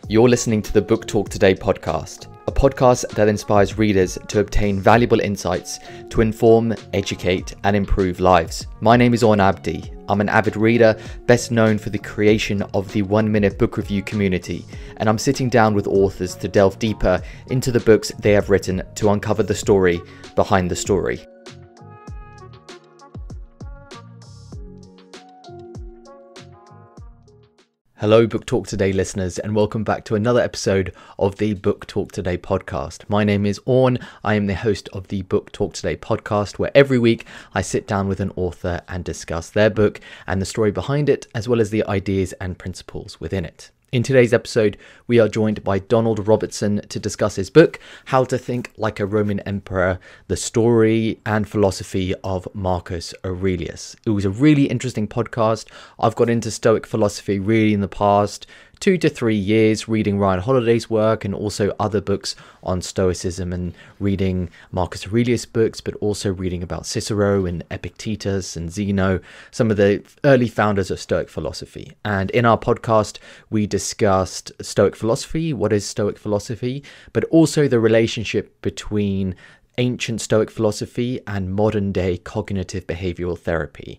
You're listening to the Book Talk Today podcast, a podcast that inspires readers to obtain valuable insights to inform, educate, and improve lives. My name is Abdi. I'm an avid reader, best known for the creation of the 1 Minute Book Review community, and I'm sitting down with authors to delve deeper into the books they have written to uncover the story behind the story. Hello Book Talk Today listeners, and welcome back to another episode of the Book Talk Today podcast. My name is Orn. I am the host of the Book Talk Today podcast, where every week I sit down with an author and discuss their book and the story behind it, as well as the ideas and principles within it. In today's episode, we are joined by Donald Robertson to discuss his book, How to Think Like a Roman Emperor, the story and philosophy of Marcus Aurelius. It was a really interesting podcast. I've got into Stoic philosophy really in the past 2 to 3 years, reading Ryan Holiday's work and also other books on Stoicism and reading Marcus Aurelius books, but also reading about Cicero and Epictetus and Zeno, some of the early founders of Stoic philosophy. And in our podcast, we discussed Stoic philosophy, what is Stoic philosophy, but also the relationship between ancient Stoic philosophy and modern day cognitive behavioural therapy.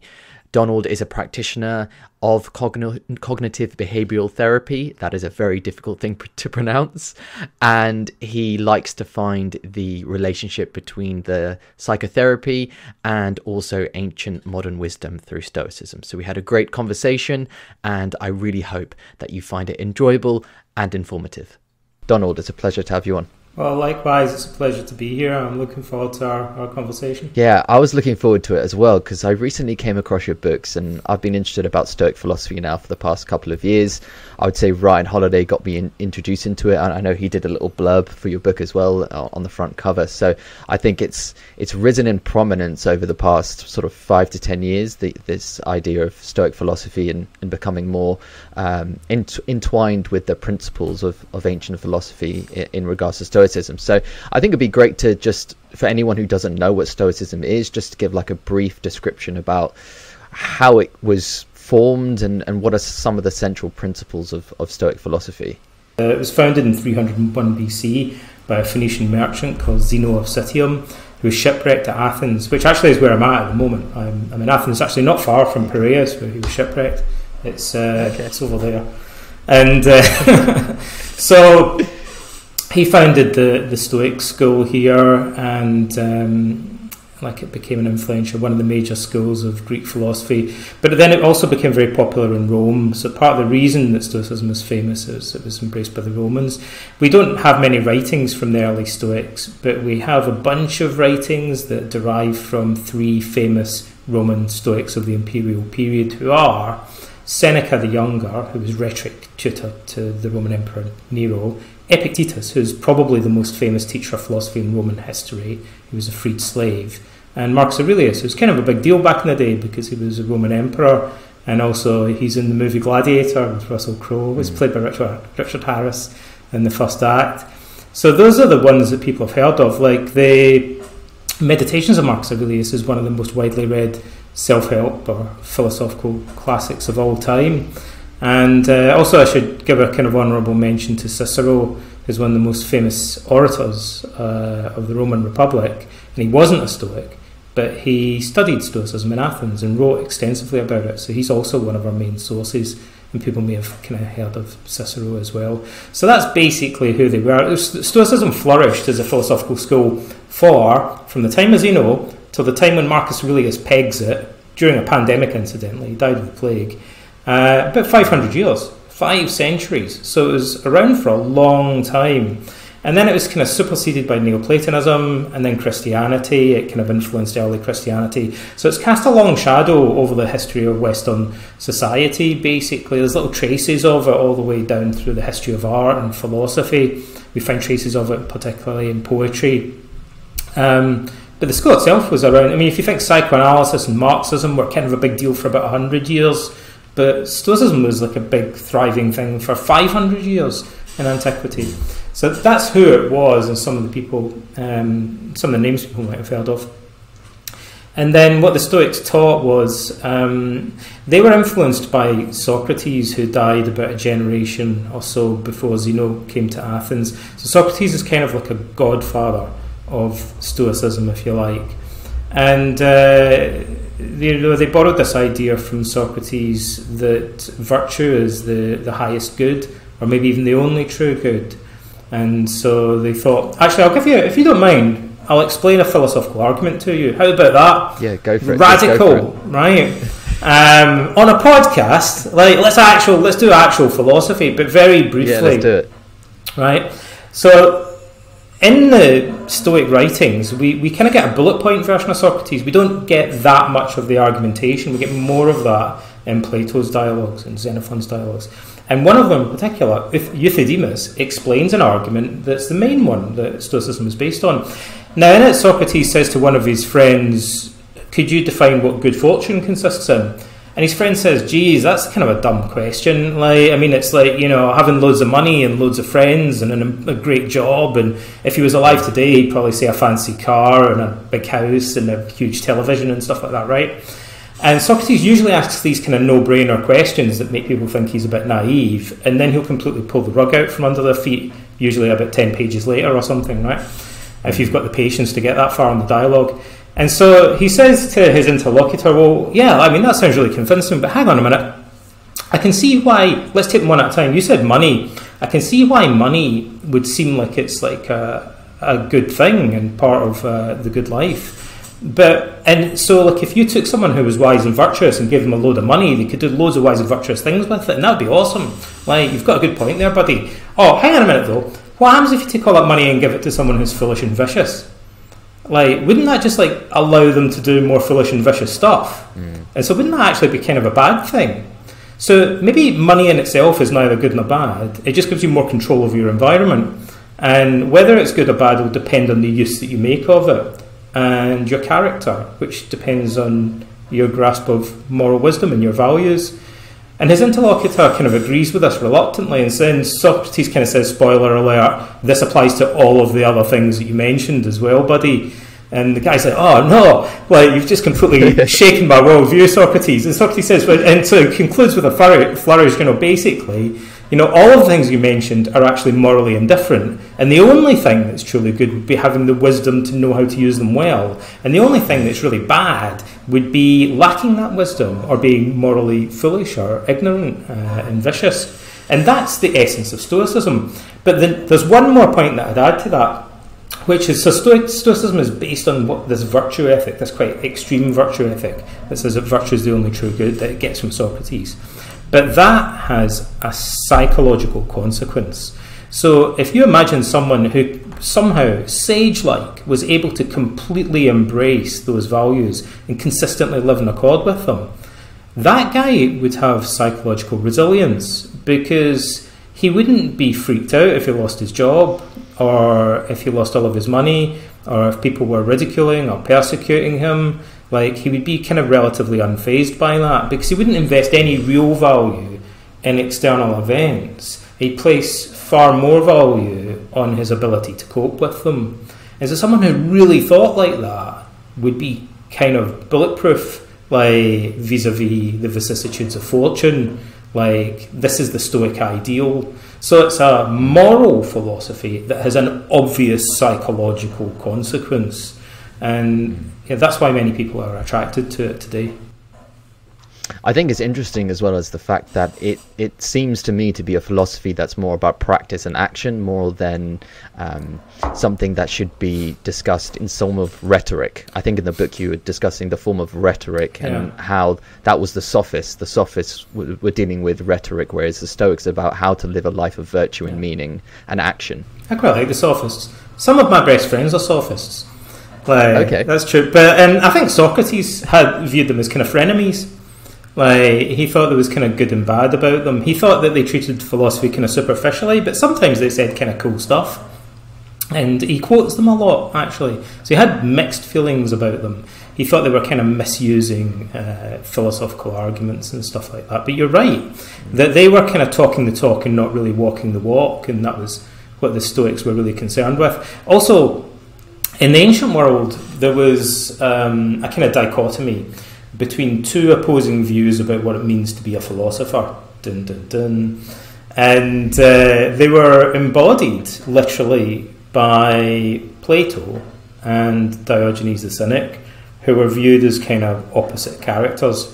Donald is a practitioner of cognitive behavioural therapy. That is a very difficult thing to pronounce. And he likes to find the relationship between the psychotherapy and also ancient modern wisdom through Stoicism. So we had a great conversation, and I really hope that you find it enjoyable and informative. Donald, it's a pleasure to have you on. Well, likewise, it's a pleasure to be here. I'm looking forward to our conversation. Yeah, I was looking forward to it as well, because I recently came across your books and I've been interested about Stoic philosophy now for the past couple of years. I would say Ryan Holiday got me introduced into it, and I know he did a little blurb for your book as well on the front cover. So I think it's risen in prominence over the past sort of 5 to 10 years, this idea of Stoic philosophy and becoming more entwined with the principles of ancient philosophy in regards to Stoicism. So I think it'd be great to just, for anyone who doesn't know what Stoicism is, just to give like a brief description about how it was formed and what are some of the central principles of Stoic philosophy. It was founded in 301 BC by a Phoenician merchant called Zeno of Citium, who was shipwrecked at Athens, which actually is where I'm at the moment. I'm in Athens, actually not far from Piraeus, where he was shipwrecked. It's over there. And so he founded the Stoic school here, and it became an influential, one of the major schools of Greek philosophy. But then it also became very popular in Rome. So part of the reason that Stoicism is famous is it was embraced by the Romans. We don't have many writings from the early Stoics, but we have a bunch of writings that derive from 3 famous Roman Stoics of the imperial period, who are Seneca the Younger, who was rhetoric tutor to the Roman Emperor Nero; Epictetus, who's probably the most famous teacher of philosophy in Roman history. He was a freed slave; and Marcus Aurelius, who's kind of a big deal back in the day because he was a Roman emperor, and also he's in the movie Gladiator with Russell Crowe. It was played by Richard Harris in the first act. So those are the ones that people have heard of. Like the Meditations of Marcus Aurelius is one of the most widely read self-help or philosophical classics of all time. And also I should give a kind of honourable mention to Cicero, who's one of the most famous orators of the Roman Republic. And he wasn't a Stoic, but he studied Stoicism in Athens and wrote extensively about it. So he's also one of our main sources, and people may have kind of heard of Cicero as well. So that's basically who they were. Stoicism flourished as a philosophical school from the time of Zeno till the time when Marcus Aurelius pegs it, during a pandemic incidentally. He died of the plague. About 500 years, 5 centuries. So it was around for a long time. And then it was kind of superseded by Neoplatonism and then Christianity. It kind of influenced early Christianity. So it's cast a long shadow over the history of Western society, basically. There's little traces of it all the way down through the history of art and philosophy. We find traces of it particularly in poetry. But the school itself was around. I mean, if you think psychoanalysis and Marxism were kind of a big deal for about 100 years, but Stoicism was like a big thriving thing for 500 years in antiquity. So that's who it was, and some of the people, some of the names people might have heard of. And then what the Stoics taught was they were influenced by Socrates, who died about a generation or so before Zeno came to Athens. So Socrates is kind of like a godfather of Stoicism, if you like. And they borrowed this idea from Socrates that virtue is the highest good, or maybe even the only true good. And so they thought, actually, I'll give you, if you don't mind, I'll explain a philosophical argument to you. How about that? Yeah, go for it. Radical, right? On a podcast, like let's do actual philosophy, but very briefly. Yeah, let's do it. Right. So, in the Stoic writings, we kind of get a bullet point version of Socrates. We don't get that much of the argumentation. We get more of that in Plato's dialogues and Xenophon's dialogues. And one of them in particular, Euthydemus, explains an argument that's the main one that Stoicism is based on. Now, in it, Socrates says to one of his friends, could you define what good fortune consists in? And his friend says, geez, that's kind of a dumb question. Like, I mean, it's like, you know, having loads of money and loads of friends and a great job. And if he was alive today, he'd probably say a fancy car and a big house and a huge television and stuff like that, right? And Socrates usually asks these kind of no-brainer questions that make people think he's a bit naive, and then he'll completely pull the rug out from under their feet, usually about 10 pages later or something, right? If you've got the patience to get that far in the dialogue. And so he says to his interlocutor, well, yeah, I mean, that sounds really convincing, but hang on a minute. I can see why, let's take them one at a time. You said money. I can see why money would seem like it's like a good thing and part of the good life. And so, like, if you took someone who was wise and virtuous and gave them a load of money, they could do loads of wise and virtuous things with it, and that would be awesome. Like, you've got a good point there, buddy. Oh, hang on a minute, though. What happens if you take all that money and give it to someone who's foolish and vicious? Like, wouldn't that just, like, allow them to do more foolish and vicious stuff? And so wouldn't that actually be kind of a bad thing? So maybe money in itself is neither good nor bad. It just gives you more control over your environment. And whether it's good or bad will depend on the use that you make of it. And your character, which depends on your grasp of moral wisdom and your values. And his interlocutor kind of agrees with us reluctantly, and then Socrates kind of says, spoiler alert, this applies to all of the other things that you mentioned as well, buddy. And the guy's like, oh no, like, you've just completely shaken my worldview, Socrates. And Socrates says, and so it concludes with a flourish, you know, basically, you know, all of the things you mentioned are actually morally indifferent. And the only thing that's truly good would be having the wisdom to know how to use them well. And the only thing that's really bad would be lacking that wisdom or being morally foolish or ignorant and vicious. And that's the essence of Stoicism. But then there's one more point that I'd add to that, which is, so Stoicism is based on this virtue ethic, this quite extreme virtue ethic that says that virtue is the only true good that it gets from Socrates. But that has a psychological consequence. So if you imagine someone who somehow, sage-like, was able to completely embrace those values and consistently live in accord with them, that guy would have psychological resilience, because he wouldn't be freaked out if he lost his job, or if he lost all of his money, or if people were ridiculing or persecuting him. Like, he would be kind of relatively unfazed by that, because he wouldn't invest any real value in external events. He'd place far more value on his ability to cope with them. And so someone who really thought like that would be kind of bulletproof, like, vis-a-vis the vicissitudes of fortune. Like, this is the Stoic ideal. So it's a moral philosophy that has an obvious psychological consequence. And yeah, that's why many people are attracted to it today. I think it's interesting as well as the fact that it seems to me to be a philosophy that's more about practice and action more than something that should be discussed in some of rhetoric. I think in the book you were discussing the form of rhetoric and how that was the Sophists. The Sophists were dealing with rhetoric, whereas the Stoics are about how to live a life of virtue and meaning and action. I quite like the Sophists. Some of my best friends are Sophists. Like, okay, that's true. But I think Socrates had viewed them as kind of frenemies. Like, he thought there was kind of good and bad about them. He thought that they treated philosophy kind of superficially, but sometimes they said kind of cool stuff. And he quotes them a lot, actually. So he had mixed feelings about them. He thought they were kind of misusing philosophical arguments and stuff like that. But you're right, that they were kind of talking the talk and not really walking the walk, and that was what the Stoics were really concerned with. Also, in the ancient world, there was a kind of dichotomy between two opposing views about what it means to be a philosopher. Dun, dun, dun. And they were embodied, literally, by Plato and Diogenes the Cynic, who were viewed as kind of opposite characters.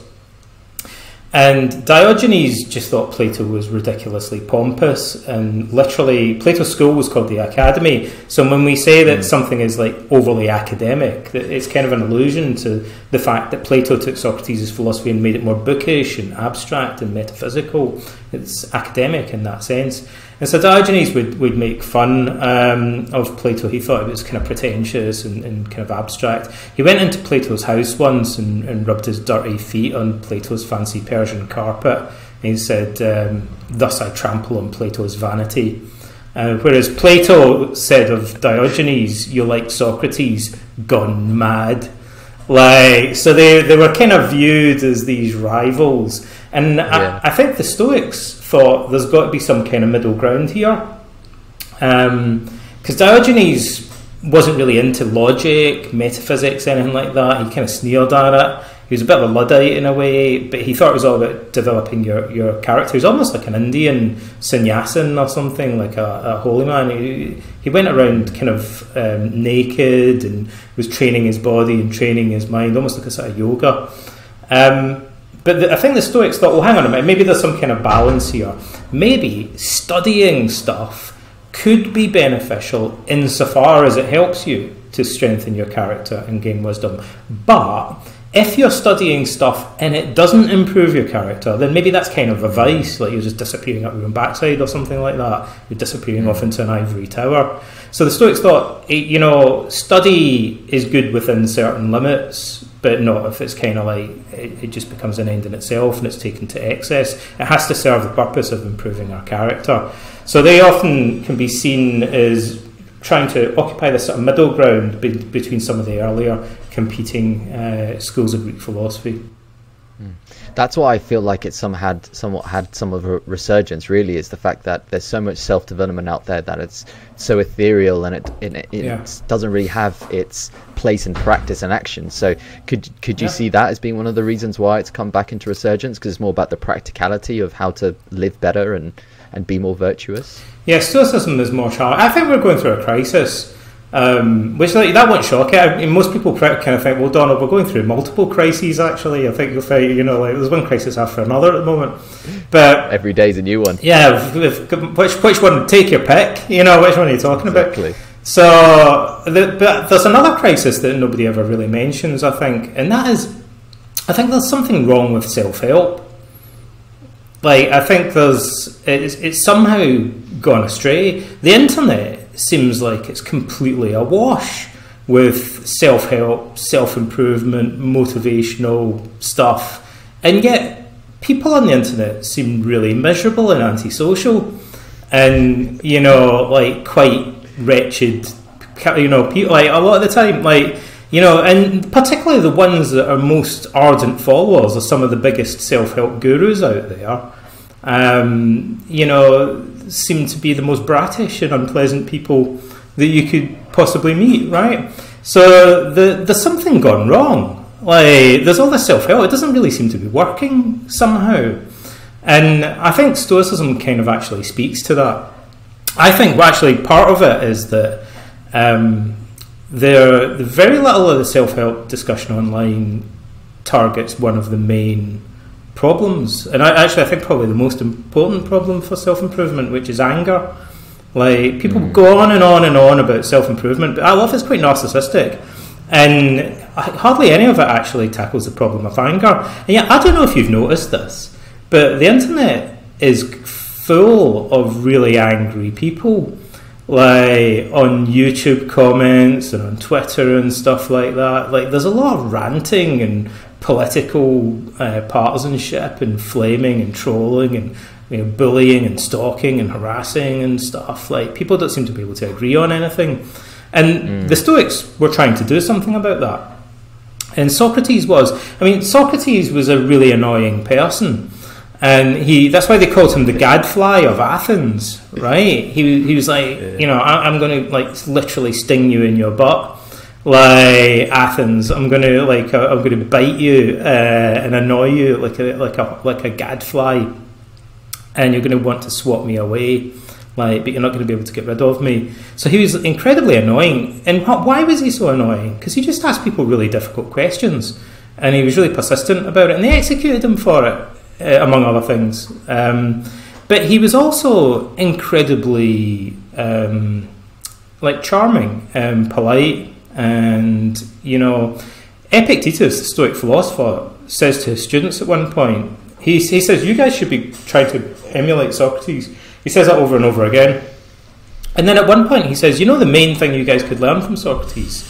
And Diogenes just thought Plato was ridiculously pompous, and literally Plato's school was called the Academy. So when we say that something is like overly academic, it's kind of an allusion to the fact that Plato took Socrates' philosophy and made it more bookish and abstract and metaphysical. It's academic in that sense. And so Diogenes would make fun of Plato. He thought it was kind of pretentious and kind of abstract. He went into Plato's house once and rubbed his dirty feet on Plato's fancy Persian carpet. And he said, "Thus I trample on Plato's vanity." Whereas Plato said of Diogenes, "You're like Socrates, gone mad." So they were kind of viewed as these rivals. And I think the Stoics thought there's got to be some kind of middle ground here. Because Diogenes wasn't really into logic, metaphysics, anything like that. He kind of sneered at it. He was a bit of a Luddite in a way, but he thought it was all about developing your character. He was almost like an Indian sannyasin or something, like a holy man. He went around kind of naked and was training his body and training his mind, almost like a sort of yoga. But I think the Stoics thought, well, hang on a minute, maybe there's some kind of balance here. Maybe studying stuff could be beneficial insofar as it helps you to strengthen your character and gain wisdom. But if you're studying stuff and it doesn't improve your character, then maybe that's kind of a vice, like you're just disappearing up your own backside or something like that. You're disappearing off into an ivory tower. So the Stoics thought, study is good within certain limits, but not if it's kind of like it just becomes an end in itself and it's taken to excess. It has to serve the purpose of improving our character. So they often can be seen as trying to occupy this sort of middle ground between some of the earlier competing schools of Greek philosophy. That's why I feel like it somewhat had some of a resurgence, really, is the fact that there's so much self-development out there that it's so ethereal and it doesn't really have its place in practice and action. So could you see that as being one of the reasons why it's come back into resurgence, because it's more about the practicality of how to live better and be more virtuous? Yeah, Stoicism is more challenging. I think we're going through a crisis. Which that won't shock it. I mean, most people kind of think, well, Donald, we're going through multiple crises. Actually, I think you'll find, there's one crisis after another at the moment. But every day's a new one. Yeah, which one? Take your pick. Which one are you talking about? So, but there's another crisis that nobody ever really mentions, I think, and that is, I think there's something wrong with self-help. I think it's somehow gone astray. The internet seems like it's completely awash with self-help, self-improvement, motivational stuff, and yet people on the internet seem really miserable and antisocial and quite wretched, people, a lot of the time, and particularly the ones that are most ardent followers are some of the biggest self-help gurus out there. Seem to be the most bratish and unpleasant people that you could possibly meet, right? So there's something gone wrong. There's all this self-help, it doesn't really seem to be working somehow. And I think Stoicism kind of actually speaks to that. I think actually part of it is that the very little of the self-help discussion online targets one of the main problems, and I think probably the most important problem for self-improvement, which is anger. People go on and on and on about self-improvement, but a lot of it's quite narcissistic, and hardly any of it actually tackles the problem of anger. And yet, I don't know if you've noticed this, but the internet is full of really angry people, on YouTube comments and on Twitter and stuff like that. There's a lot of ranting and political partisanship and flaming and trolling and bullying and stalking and harassing and stuff. People don't seem to be able to agree on anything, and the Stoics were trying to do something about that. And Socrates was a really annoying person, and that's why they called him the gadfly of Athens, right? He was I'm going to literally sting you in your butt. like Athens, I'm gonna bite you and annoy you like a gadfly, and you're going to want to swat me away, but you're not going to be able to get rid of me. So he was incredibly annoying. And why was he so annoying? Because he just asked people really difficult questions, and he was really persistent about it, and they executed him for it, among other things. But he was also incredibly charming and polite. And Epictetus, the Stoic philosopher, says to his students at one point, he says, you guys should be trying to emulate Socrates. He says that over and over again. And then at one point he says, the main thing you guys could learn from Socrates?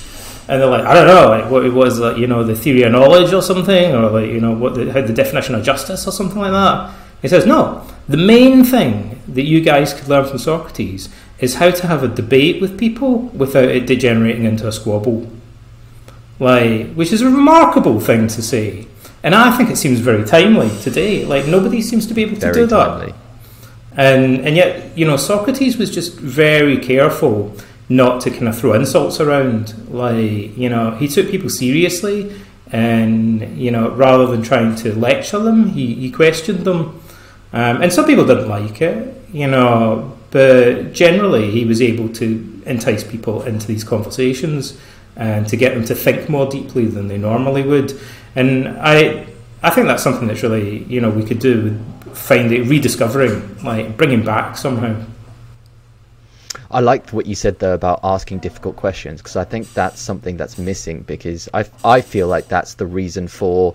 And they're like, I don't know, what it was, the theory of knowledge or something, or how the definition of justice or something like that. He says, no, the main thing that you guys could learn from Socrates is how to have a debate with people without it degenerating into a squabble. Which is a remarkable thing to say. And I think it seems very timely today. Nobody seems to be able to do that. And yet, Socrates was just very careful not to kind of throw insults around. He took people seriously, and, rather than trying to lecture them, he questioned them. And some people didn't like it, but generally he was able to entice people into these conversations and to get them to think more deeply than they normally would. And I think that's something that's really, we could do, rediscovering, bringing back somehow. I liked what you said there about asking difficult questions, because I think that's something that's missing, because I feel like that's the reason for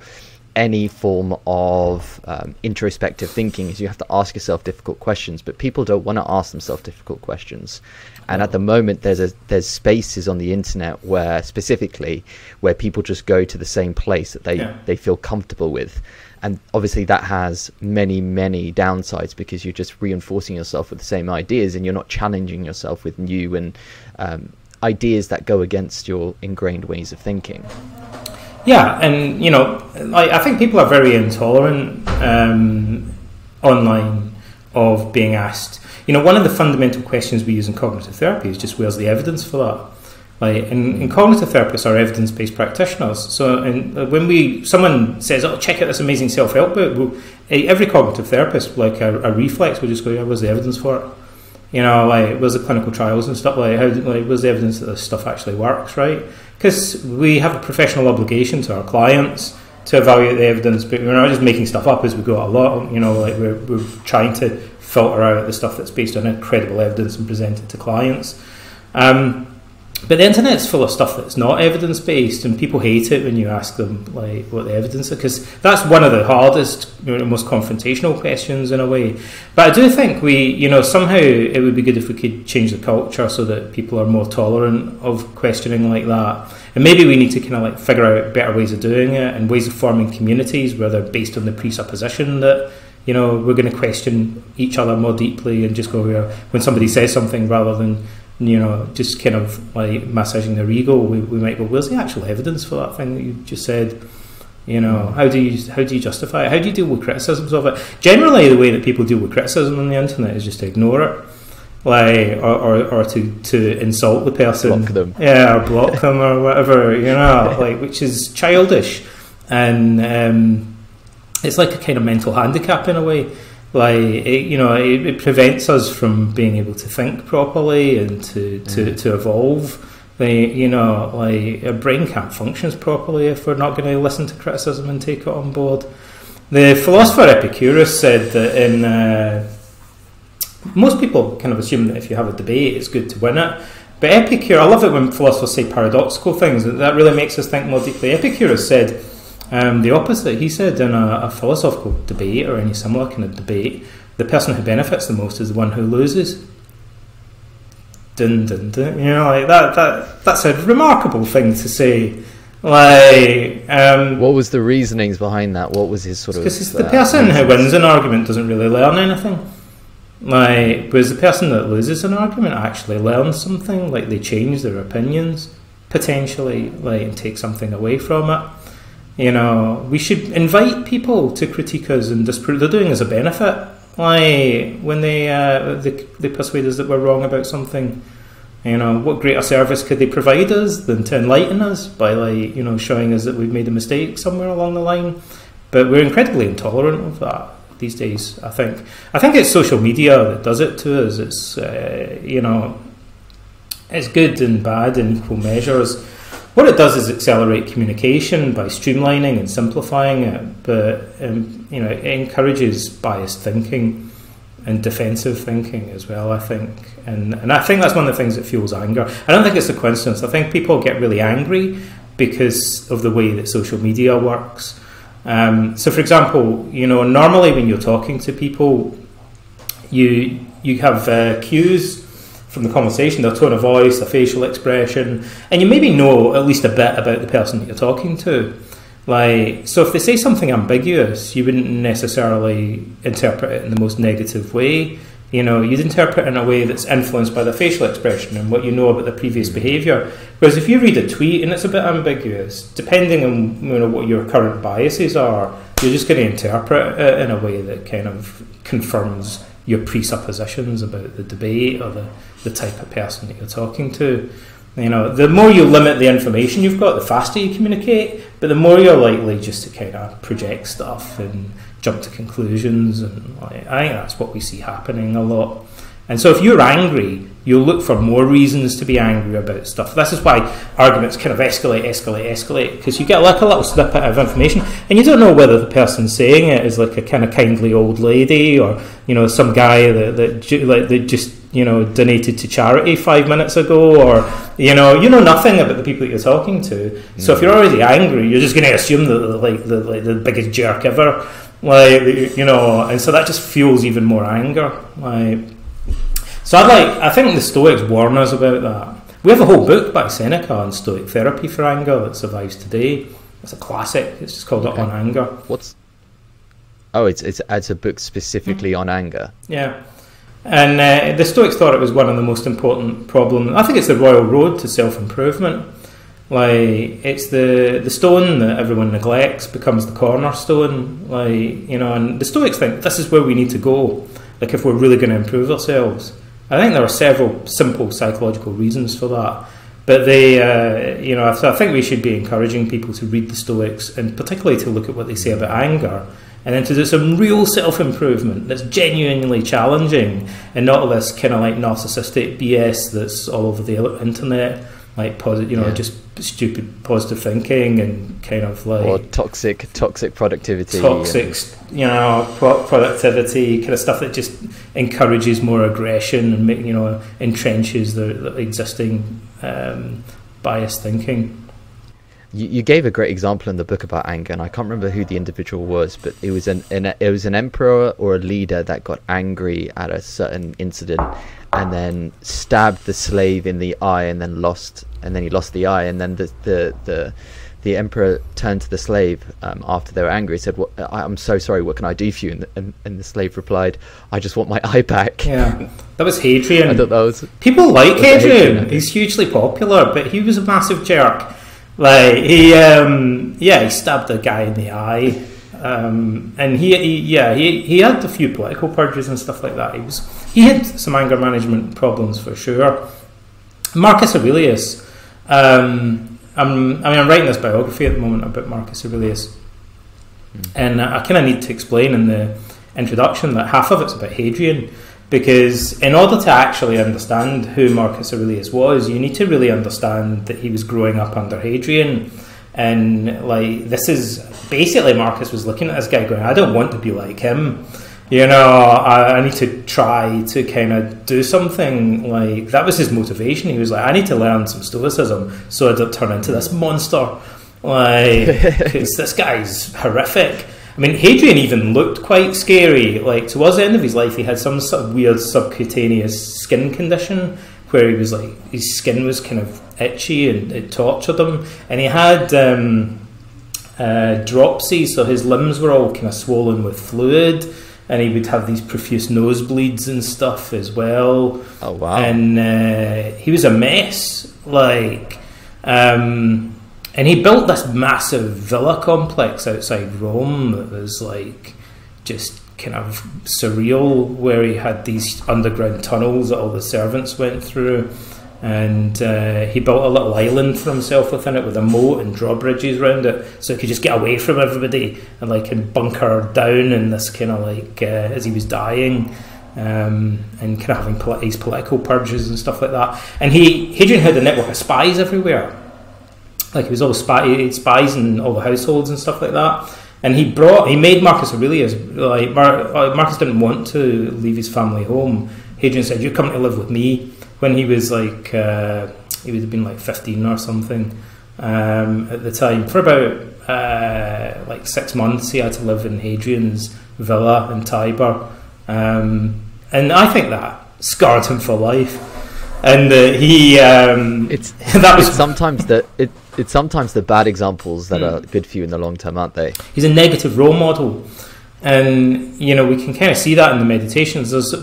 any form of introspective thinking, is you have to ask yourself difficult questions, but people don't want to ask themselves difficult questions. And at the moment there's spaces on the internet where people just go to the same place that they feel comfortable with, and obviously that has many downsides, because you're just reinforcing yourself with the same ideas and you're not challenging yourself with new and ideas that go against your ingrained ways of thinking. Yeah, and I think people are very intolerant online of being asked. One of the fundamental questions we use in cognitive therapy is just, where's the evidence for that? And cognitive therapists are evidence-based practitioners. So, when someone says, "Oh, check out this amazing self-help book," every cognitive therapist, a reflex, will just go, "Yeah, where's the evidence for it? Where's the clinical trials and stuff? Where's the evidence that this stuff actually works, right?" Because we have a professional obligation to our clients to evaluate the evidence, but we're not just making stuff up as we go along. We're trying to filter out the stuff that's based on credible evidence and present it to clients. But the internet's full of stuff that's not evidence-based, and people hate it when you ask them what the evidence is, because that's one of the hardest, most confrontational questions in a way. But I do think somehow it would be good if we could change the culture so that people are more tolerant of questioning like that. And maybe we need to kind of figure out better ways of doing it, and ways of forming communities where they're based on the presupposition that we're going to question each other more deeply, and just go when somebody says something, rather than just kind of massaging their ego, we might go, where's the actual evidence for that thing that you just said? How do you justify it? How do you deal with criticisms of it? Generally, the way that people deal with criticism on the internet is just to ignore it, or to insult the person, block them, or block them, or whatever, which is childish, and it's like a kind of mental handicap in a way. It prevents us from being able to think properly and to evolve. Our brain can't function properly if we're not going to listen to criticism and take it on board. The philosopher Epicurus said that most people kind of assume that if you have a debate, it's good to win it. But Epicurus, I love it when philosophers say paradoxical things. That really makes us think more deeply. Epicurus said the opposite. He said in a philosophical debate, or any similar kind of debate, the person who benefits the most is the one who loses. Dun, dun, dun. That's a remarkable thing to say. What was the reasonings behind that? What was his sort of? Because the person who wins an argument doesn't really learn anything. Whereas the person that loses an argument actually learns something. They change their opinions potentially, and take something away from it. We should invite people to critique us and disprove. They're doing us a benefit, when they persuade us that we're wrong about something. You know, what greater service could they provide us than to enlighten us by, like, you know, showing us that we've made a mistake somewhere along the line? But we're incredibly intolerant of that these days, I think. I think it's social media that does it to us. It's, you know, it's good and bad in equal measures. What it does is accelerate communication by streamlining and simplifying it, but, you know, it encourages biased thinking and defensive thinking as well, I think. And I think that's one of the things that fuels anger. I don't think it's a coincidence. I think people get really angry because of the way that social media works. So, for example, you know, normally when you're talking to people, you have cues from the conversation, their tone of voice, their facial expression, and you maybe know at least a bit about the person that you're talking to. Like, so if they say something ambiguous, you wouldn't necessarily interpret it in the most negative way. You know, you'd interpret it in a way that's influenced by the facial expression and what you know about the previous behaviour. Whereas if you read a tweet and it's a bit ambiguous, depending on, you know, what your current biases are, you're just going to interpret it in a way that kind of confirms your presuppositions about the debate or the type of person that you're talking to. You know, the more you limit the information you've got, the faster you communicate, but the more you're likely just to kind of project stuff and jump to conclusions, and I think that's what we see happening a lot. And so if you're angry, you'll look for more reasons to be angry about stuff. This is why arguments kind of escalate, because you get like a little snippet of information and you don't know whether the person saying it is like a kind of kindly old lady or, you know, some guy that just, you know, donated to charity 5 minutes ago, or, you know nothing about the people that you're talking to. So if you're already angry, you're just going to assume that they're the biggest jerk ever, like, you know, and so that just fuels even more anger. So I think the Stoics warn us about that. We have a whole book by Seneca on Stoic therapy for anger that survives today. It's a classic. It's just called On Anger. It's a book specifically on anger. Yeah. And the Stoics thought it was one of the most important problems. I think it's the royal road to self-improvement. Like, it's the stone that everyone neglects becomes the cornerstone. Like, you know, and the Stoics think this is where we need to go. Like, if we're really going to improve ourselves. I think there are several simple psychological reasons for that. But they, you know, I think we should be encouraging people to read the Stoics, and particularly to look at what they say about anger, and then to do some real self-improvement that's genuinely challenging, and not all this kind of like narcissistic BS that's all over the internet, like just stupid positive thinking and kind of like, or toxic productivity, you know, productivity kind of stuff that just encourages more aggression and, you know, entrenches the existing biased thinking. You gave a great example in the book about anger, and I can't remember who the individual was, but it was an emperor or a leader that got angry at a certain incident, and then stabbed the slave in the eye, and then he lost the eye, and then the emperor turned to the slave after they were angry, said, "I'm so sorry. What can I do for you?" And the slave replied, "I just want my eye back." Yeah, that was Hadrian. I thought that was people like Hadrian. He's hugely popular, but he was a massive jerk. Like, he stabbed a guy in the eye, and he had a few political purges and stuff like that. He had some anger management problems for sure. Marcus Aurelius, I'm writing this biography at the moment about Marcus Aurelius, and I kind of need to explain in the introduction that half of it's about Hadrian. Because in order to actually understand who Marcus Aurelius was, you need to really understand that he was growing up under Hadrian. And like, this is basically Marcus was looking at this guy going, I don't want to be like him. You know, I need to try to kind of do something. Like, that was his motivation. He was like, I need to learn some Stoicism so I don't turn into this monster. Like, because this guy's horrific. I mean, Hadrian even looked quite scary. Like, towards the end of his life, he had some sort of weird subcutaneous skin condition where he was like, his skin was kind of itchy and it tortured him. And he had dropsy, so his limbs were all kind of swollen with fluid, and he would have these profuse nosebleeds and stuff as well. Oh, wow. And he was a mess. Like, and he built this massive villa complex outside Rome that was like just kind of surreal, where he had these underground tunnels that all the servants went through. and he built a little island for himself within it with a moat and drawbridges around it, so he could just get away from everybody and like and bunker down in this kind of like as he was dying, and kind of having his political purges and stuff like that. And Hadrian had a network of spies everywhere. Like he was always spies in all the households and stuff like that. And he made Marcus Aurelius, like Marcus didn't want to leave his family home. Hadrian said, "You're coming to live with me." When he was like, he would have been like 15 or something at the time. For about like 6 months, he had to live in Hadrian's villa in Tiber, and I think that scarred him for life. And it's sometimes the bad examples that are good for you in the long term, aren't they? He's a negative role model, and you know we can kind of see that in the Meditations. There's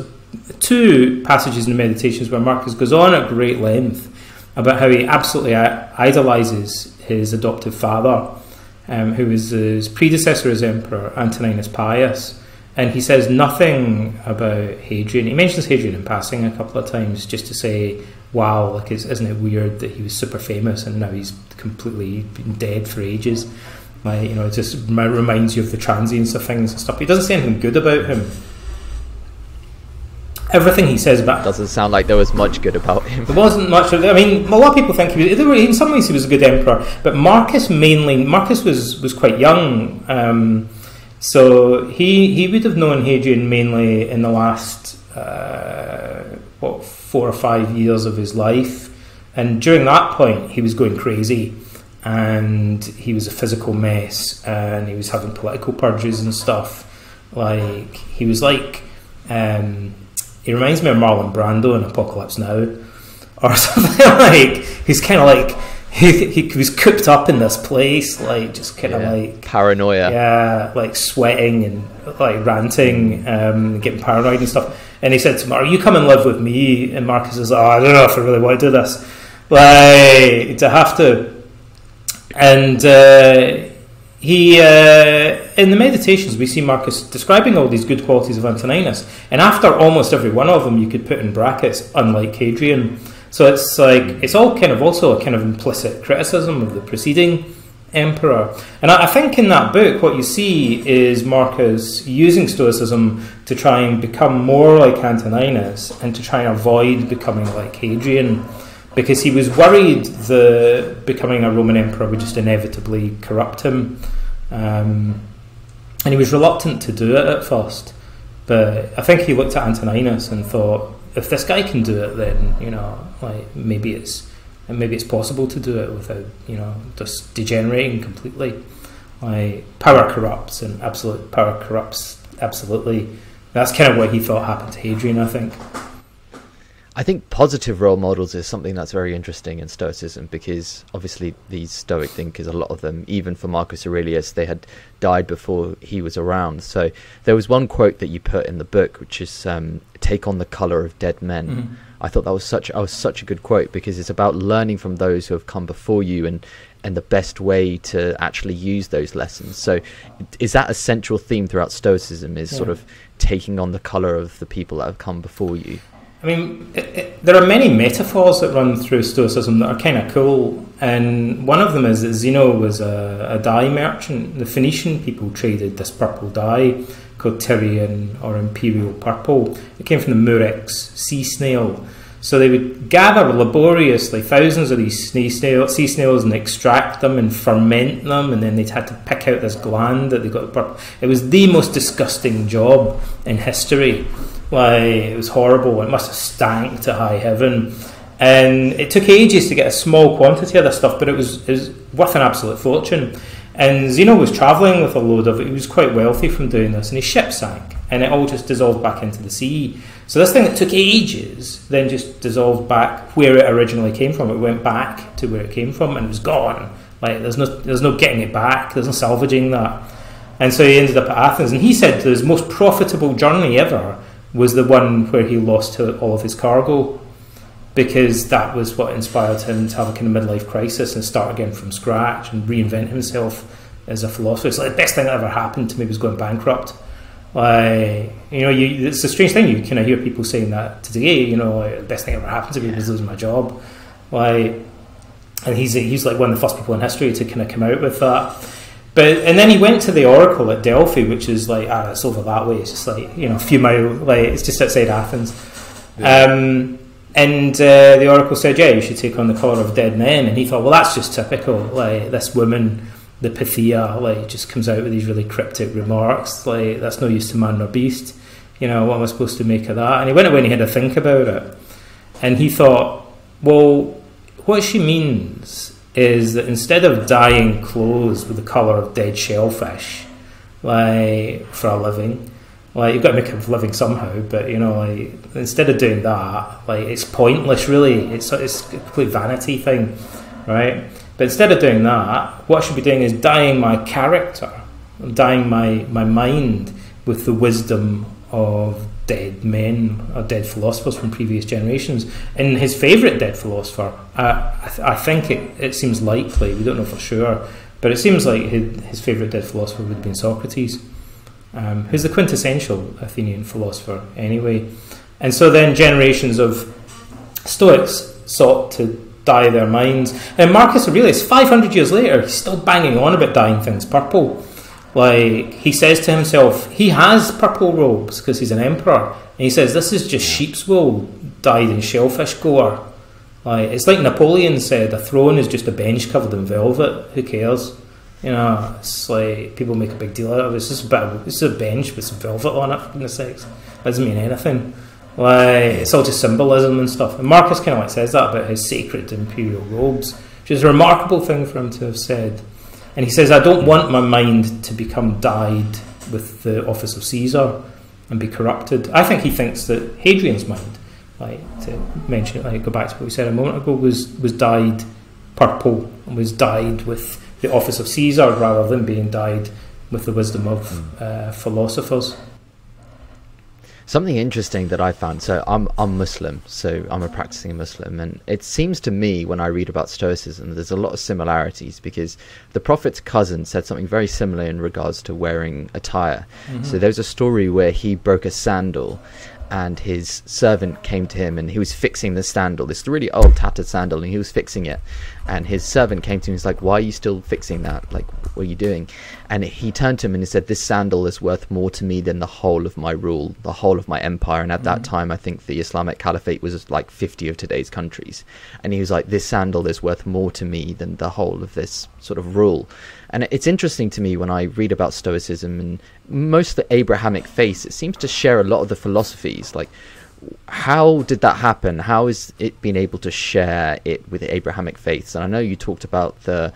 2 passages in the Meditations where Marcus goes on at great length about how he absolutely idolizes his adoptive father, who was his predecessor as emperor, Antoninus Pius. And he says nothing about Hadrian. He mentions Hadrian in passing a couple of times just to say, wow, like isn't it weird that he was super famous and now he's completely been dead for ages? Like, you know, it just reminds you of the transience of things and stuff. He doesn't say anything good about him. Everything he says about... Doesn't sound like there was much good about him. There wasn't much. I mean, a lot of people think in some ways he was a good emperor, but Marcus was quite young. So he would have known Hadrian mainly in the last 4 or 5 years of his life, and during that point he was going crazy, and he was a physical mess, and he was having political purges and stuff. Like he was like, he reminds me of Marlon Brando in Apocalypse Now, or something. Like he's kind of like. He was cooped up in this place, like just kind of like paranoia. Yeah, like sweating and like ranting, getting paranoid and stuff. And he said to Mark, "Are you come and live with me?" And Marcus is like, "Oh, I don't know if I really want to do this, like to have to." And he in the Meditations we see Marcus describing all these good qualities of Antoninus, and after almost every one of them you could put in brackets, unlike Hadrian. So it's like it's all kind of also a kind of implicit criticism of the preceding emperor. And I think in that book what you see is Marcus using Stoicism to try and become more like Antoninus and to try and avoid becoming like Hadrian, because he was worried that becoming a Roman emperor would just inevitably corrupt him. And he was reluctant to do it at first. But I think he looked at Antoninus and thought, if this guy can do it, then you know, like maybe it's possible to do it without, you know, just degenerating completely. Like power corrupts, and absolute power corrupts absolutely. That's kind of what he thought happened to Hadrian, I think. I think positive role models is something that's very interesting in Stoicism, because obviously these Stoic thinkers, a lot of them, even for Marcus Aurelius, they had died before he was around. So there was one quote that you put in the book, which is "Take on the colour of dead men." Mm-hmm. I thought that was such a good quote, because it's about learning from those who have come before you and the best way to actually use those lessons. So is that a central theme throughout Stoicism, is sort of taking on the colour of the people that have come before you? I mean, there are many metaphors that run through Stoicism that are kind of cool, and one of them is that Zeno was a dye merchant. The Phoenician people traded this purple dye called Tyrian or imperial purple. It came from the murex sea snail. So they would gather laboriously thousands of these sea snails and extract them and ferment them, and then they'd had to pick out this gland that they got purple. It was the most disgusting job in history. Like, it was horrible. It must have stank to high heaven, and it took ages to get a small quantity of this stuff, but it was worth an absolute fortune. And Zeno was travelling with a load of it. He was quite wealthy from doing this, and his ship sank, and it all just dissolved back into the sea. So this thing that took ages then just dissolved back where it originally came from. It went back to where it came from, and it was gone. Like, there's no getting it back. There's no salvaging that. And so he ended up at Athens, and he said his most profitable journey ever was the one where he lost all of his cargo, because that was what inspired him to have a kind of midlife crisis and start again from scratch and reinvent himself as a philosopher. It's like the best thing that ever happened to me was going bankrupt. Like, it's a strange thing. You kind of hear people saying that today. Like, the best thing ever happened to me was losing my job. Like, and he's like one of the first people in history to kind of come out with that. And then he went to the Oracle at Delphi, which is like, it's over that way. It's just like, a few miles, like it's just outside Athens. Yeah. And the Oracle said, yeah, you should take on the colour of dead men. And he thought, well, that's just typical. Like, this woman, the Pythia, like, just comes out with these really cryptic remarks. Like, that's no use to man nor beast. What am I supposed to make of that? And he went away and he had to think about it. And he thought, well, what she means is that instead of dyeing clothes with the colour of dead shellfish, like, for a living, like, you've got to make a living somehow, but, like, instead of doing that, like, it's pointless, really. It's a complete vanity thing, right? But instead of doing that, what I should be doing is dyeing my character, dyeing my mind with the wisdom of dead men or dead philosophers from previous generations. And his favourite dead philosopher, I think it seems likely, we don't know for sure, but it seems like his favourite dead philosopher would have been Socrates, who's the quintessential Athenian philosopher anyway. And so then generations of Stoics sought to dye their minds. And Marcus Aurelius, 500 years later, he's still banging on about dyeing things purple. Like, he says to himself, he has purple robes because he's an emperor, and he says this is just sheep's wool dyed in shellfish gore. Like, it's like Napoleon said, a throne is just a bench covered in velvet. Who cares? It's like people make a big deal out of it. It's just this is a bench with some velvet on it, for goodness sakes. It doesn't mean anything. Like, it's all just symbolism and stuff. And Marcus kind of like says that about his sacred imperial robes, which is a remarkable thing for him to have said. And he says, I don't want my mind to become dyed with the office of Caesar and be corrupted. I think he thinks that Hadrian's mind, like, to mention it, like, go back to what we said a moment ago, was dyed purple and was dyed with the office of Caesar rather than being dyed with the wisdom of philosophers. Something interesting that I found, so I'm Muslim, so I'm a practicing Muslim, and it seems to me when I read about Stoicism there's a lot of similarities, because the Prophet's cousin said something very similar in regards to wearing attire. So there's a story where he broke a sandal and his servant came to him and he was fixing the sandal, this really old tattered sandal, and he was fixing it, and his servant came to him and he's like, why are you still fixing that, like, what are you doing? And he turned to him and he said, this sandal is worth more to me than the whole of my rule, the whole of my empire. And at that time I think the Islamic Caliphate was like 50 of today's countries, and he was like, this sandal is worth more to me than the whole of this sort of rule. And it's interesting to me when I read about Stoicism and most of the Abrahamic faiths, it seems to share a lot of the philosophies. Like, how did that happen? How is it being able to share it with the Abrahamic faiths? And I know you talked about the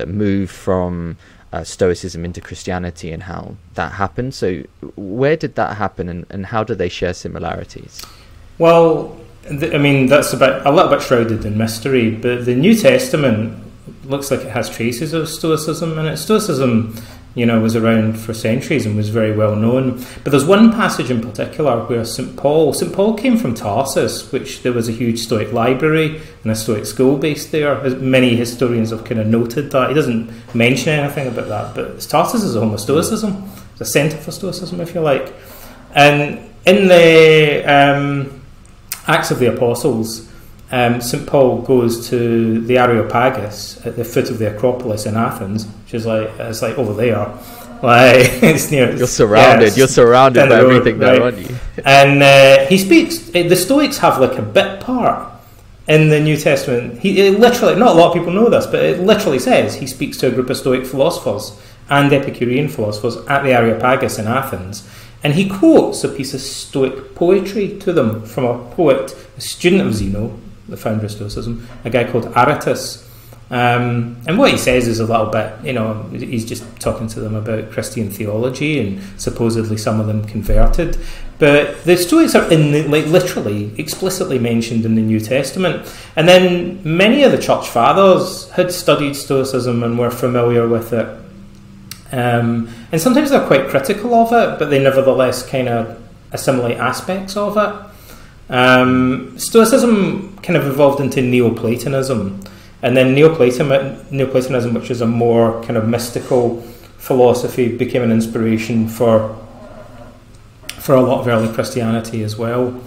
move from Stoicism into Christianity and how that happened. So where did that happen, and how do they share similarities? Well, I mean, that's a little bit shrouded in mystery, but the New Testament looks like it has traces of Stoicism in it. Stoicism, was around for centuries and was very well known. But there's one passage in particular where St. Paul came from Tarsus, which there was a huge Stoic library and a Stoic school based there. Many historians have kind of noted that. He doesn't mention anything about that, but Tarsus is a home of Stoicism. It's a centre for Stoicism, if you like. And in the Acts of the Apostles, St. Paul goes to the Areopagus at the foot of the Acropolis in Athens, which is it's like over there. Like, it's near. You're surrounded. Yeah, you're surrounded by everything there, right? aren't you? And he speaks. The Stoics have like a bit part in the New Testament. It literally, not a lot of people know this, but it literally says he speaks to a group of Stoic philosophers and Epicurean philosophers at the Areopagus in Athens. And he quotes a piece of Stoic poetry to them from a poet, a student of Zeno, the founder of Stoicism, a guy called Aratus. And what he says is a little bit, he's just talking to them about Christian theology, and supposedly some of them converted. But the Stoics are literally, explicitly mentioned in the New Testament. And then many of the church fathers had studied Stoicism and were familiar with it. And sometimes they're quite critical of it, but they nevertheless kind of assimilate aspects of it. Stoicism kind of evolved into Neoplatonism, and then Neoplatonism, which is a more kind of mystical philosophy, became an inspiration for for a lot of early Christianity as well.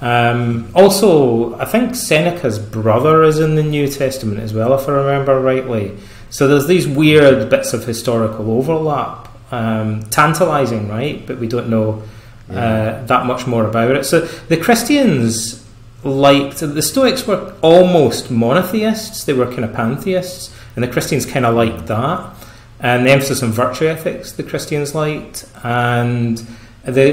Also, I think Seneca's brother is in the New Testament as well, if I remember rightly. So there's these weird bits of historical overlap. Tantalising, right? But we don't know that much more about it. So the Christians the Stoics were almost monotheists. They were kind of pantheists, and the Christians kind of liked that. And the emphasis on virtue ethics the Christians liked. And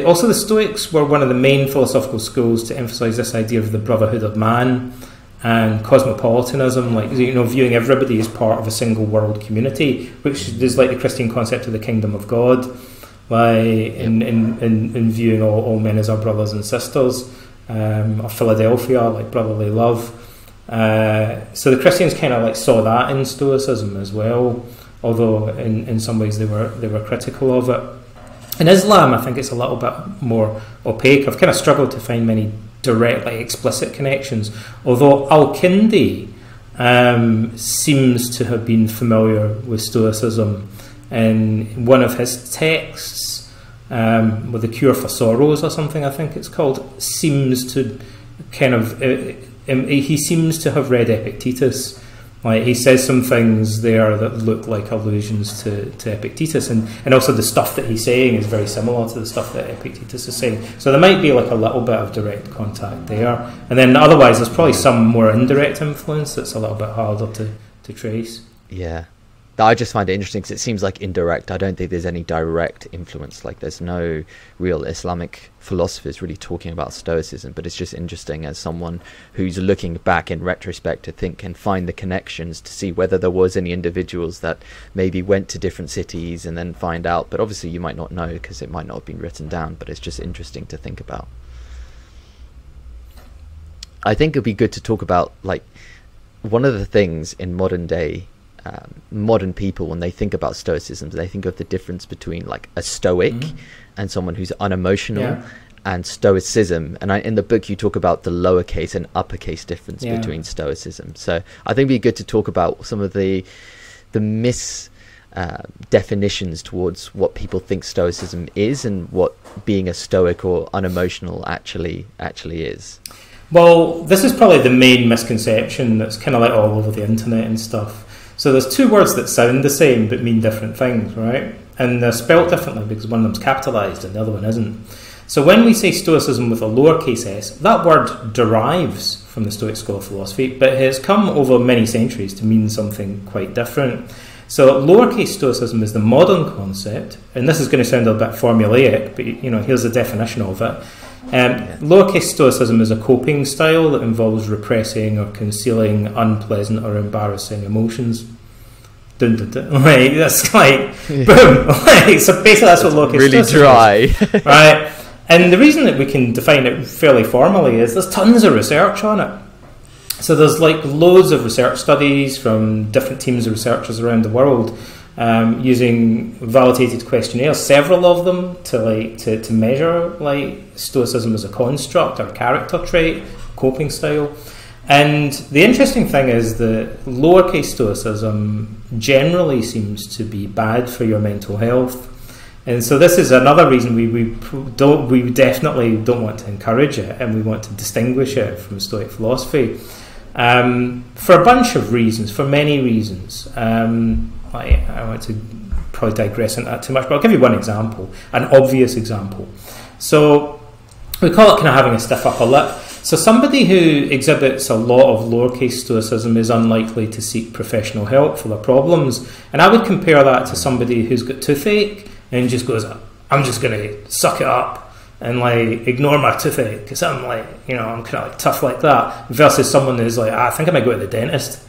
also the Stoics were one of the main philosophical schools to emphasise this idea of the brotherhood of man and cosmopolitanism, like, you know, viewing everybody as part of a single world community, which is like the Christian concept of the kingdom of God, like in viewing all men as our brothers and sisters, of Philadelphia, like brotherly love. So the Christians kind of like saw that in Stoicism as well, although in some ways they were critical of it. In Islam, I think it's a little bit more opaque. I've kind of struggled to find many directly explicit connections, although Al-Kindi seems to have been familiar with Stoicism. In one of his texts, with The Cure for Sorrows or something, I think it's called, seems to kind of he seems to have read Epictetus. Like, he says some things there that look like allusions to Epictetus, and also the stuff that he's saying is very similar to the stuff that Epictetus is saying. So there might be like a little bit of direct contact there, and then otherwise there's probably some more indirect influence that's a little bit harder to trace. Yeah. I just find it interesting because it seems like indirect. I don't think there's any direct influence. Like, there's no real Islamic philosophers really talking about Stoicism, but it's just interesting as someone who's looking back in retrospect to think and find the connections to see whether there was any individuals that maybe went to different cities and then find out. But obviously you might not know because it might not have been written down, but it's just interesting to think about. I think it'd be good to talk about, like, one of the things in modern day modern people, when they think about Stoicism, they think of the difference between like a Stoic and someone who's unemotional, and Stoicism. And in the book you talk about the lowercase and uppercase difference between Stoicism. So I think it'd be good to talk about some of the definitions towards what people think Stoicism is and what being a Stoic or unemotional actually is. Well, this is probably the main misconception that's kind of like all over the internet and stuff. So there's two words that sound the same but mean different things, right? And they're spelt differently because one of them's capitalised and the other one isn't. So when we say Stoicism with a lowercase s, that word derives from the Stoic school of philosophy, but has come over many centuries to mean something quite different. So lowercase Stoicism is the modern concept, and this is going to sound a bit formulaic, but you know, here's the definition of it. Lowercase Stoicism is a coping style that involves repressing or concealing unpleasant or embarrassing emotions. Dun, dun, dun. Like, that's like, boom. Like, so basically that's what lowercase really Stoicism dry. is. Right? And the reason that we can define it fairly formally is there's tons of research on it. So there's like loads of research studies from different teams of researchers around the world, using validated questionnaires, several of them, to measure like Stoicism as a construct or character trait, coping style. And the interesting thing is that lowercase Stoicism generally seems to be bad for your mental health. And so this is another reason we definitely don't want to encourage it, and we want to distinguish it from Stoic philosophy, for a bunch of reasons, for many reasons. I want to probably digress into that too much, but I'll give you one example, an obvious example. So we call it kind of having a stiff upper lip. So somebody who exhibits a lot of lowercase Stoicism is unlikely to seek professional help for their problems. And I would compare that to somebody who's got toothache and just goes, I'm just going to suck it up and like ignore my toothache because I'm like, you know, I'm kind of like tough like that, versus someone who's like, I think I might go to the dentist,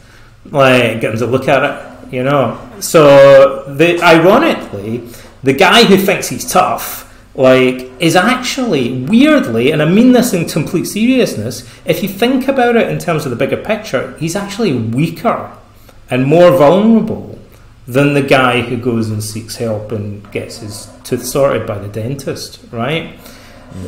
like get them to look at it, you know. So ironically, the guy who thinks he's tough, like, is actually weirdly, and I mean this in complete seriousness, if you think about it in terms of the bigger picture, he's actually weaker and more vulnerable than the guy who goes and seeks help and gets his tooth sorted by the dentist, right?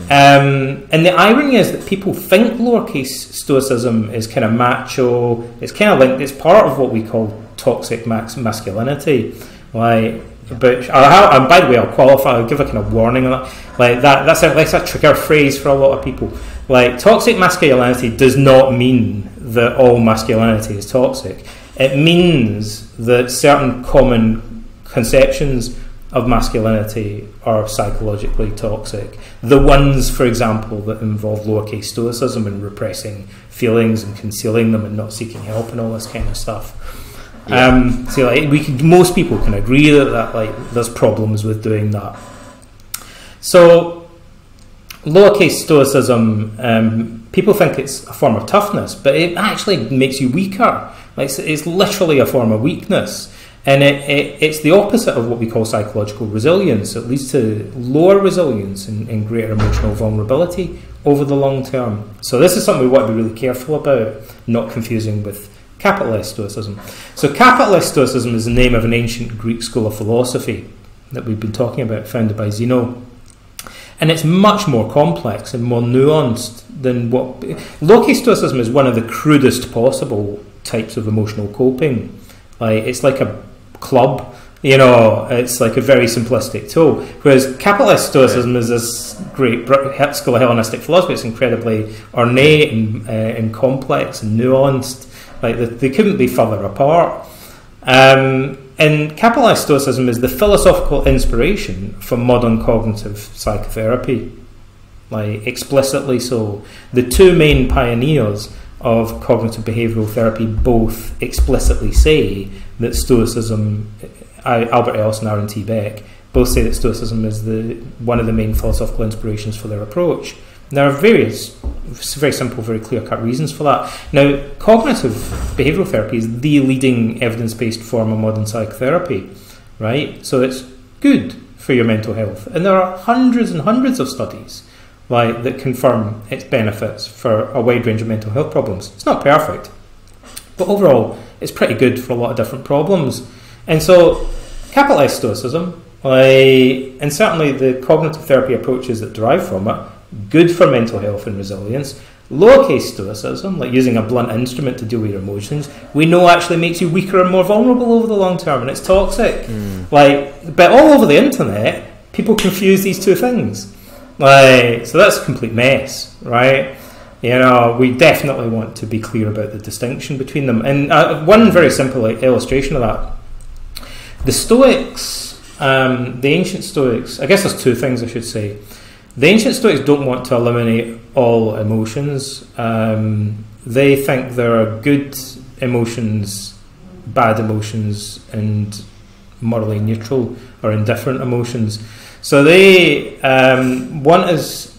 And the irony is that people think lowercase Stoicism is kind of macho. It's kind of like, it's part of what we call toxic masculinity. Like, But and by the way, I'll qualify. I'll give a kind of warning on that. Like that's a trigger phrase for a lot of people. Like, toxic masculinity does not mean that all masculinity is toxic. It means that certain common conceptions of masculinity are psychologically toxic. The ones, for example, that involve lowercase stoicism and repressing feelings and concealing them and not seeking help and all this kind of stuff. Yeah. So like, most people can agree that like there's problems with doing that. So lowercase stoicism, people think it's a form of toughness, but it actually makes you weaker. Like, it's literally a form of weakness. And it's the opposite of what we call psychological resilience. It leads to lower resilience and greater emotional vulnerability over the long term. So this is something we want to be really careful about, not confusing with capital S Stoicism. So capital S Stoicism is the name of an ancient Greek school of philosophy that we've been talking about, founded by Zeno. And it's much more complex and more nuanced than what... Lowercase Stoicism is one of the crudest possible types of emotional coping. Like, it's like a club, you know, it's like a very simplistic tool. Whereas capital S Stoicism is this great school of Hellenistic philosophy. It's incredibly ornate and complex and nuanced. Like, they couldn't be further apart. And capital S Stoicism is the philosophical inspiration for modern cognitive psychotherapy. Like, explicitly so. The two main pioneers of cognitive behavioural therapy both explicitly say that Stoicism, Albert Ellis and Aaron T. Beck, both say that Stoicism is one of the main philosophical inspirations for their approach. And there are various, very simple, very clear-cut reasons for that. Now, cognitive behavioural therapy is the leading evidence-based form of modern psychotherapy, right? So it's good for your mental health. And there are hundreds and hundreds of studies that confirm its benefits for a wide range of mental health problems. It's not perfect, but overall it's pretty good for a lot of different problems. And so capital S Stoicism, and certainly the cognitive therapy approaches that derive from it, good for mental health and resilience. Lowercase Stoicism, like using a blunt instrument to deal with your emotions, we know actually makes you weaker and more vulnerable over the long term, and it's toxic. But all over the internet, people confuse these two things. So that's a complete mess, right? You know, we definitely want to be clear about the distinction between them. And one very simple illustration of that: the Stoics, the ancient Stoics. I guess there's two things I should say. The ancient Stoics don't want to eliminate all emotions. They think there are good emotions, bad emotions, and morally neutral or indifferent emotions. So they want us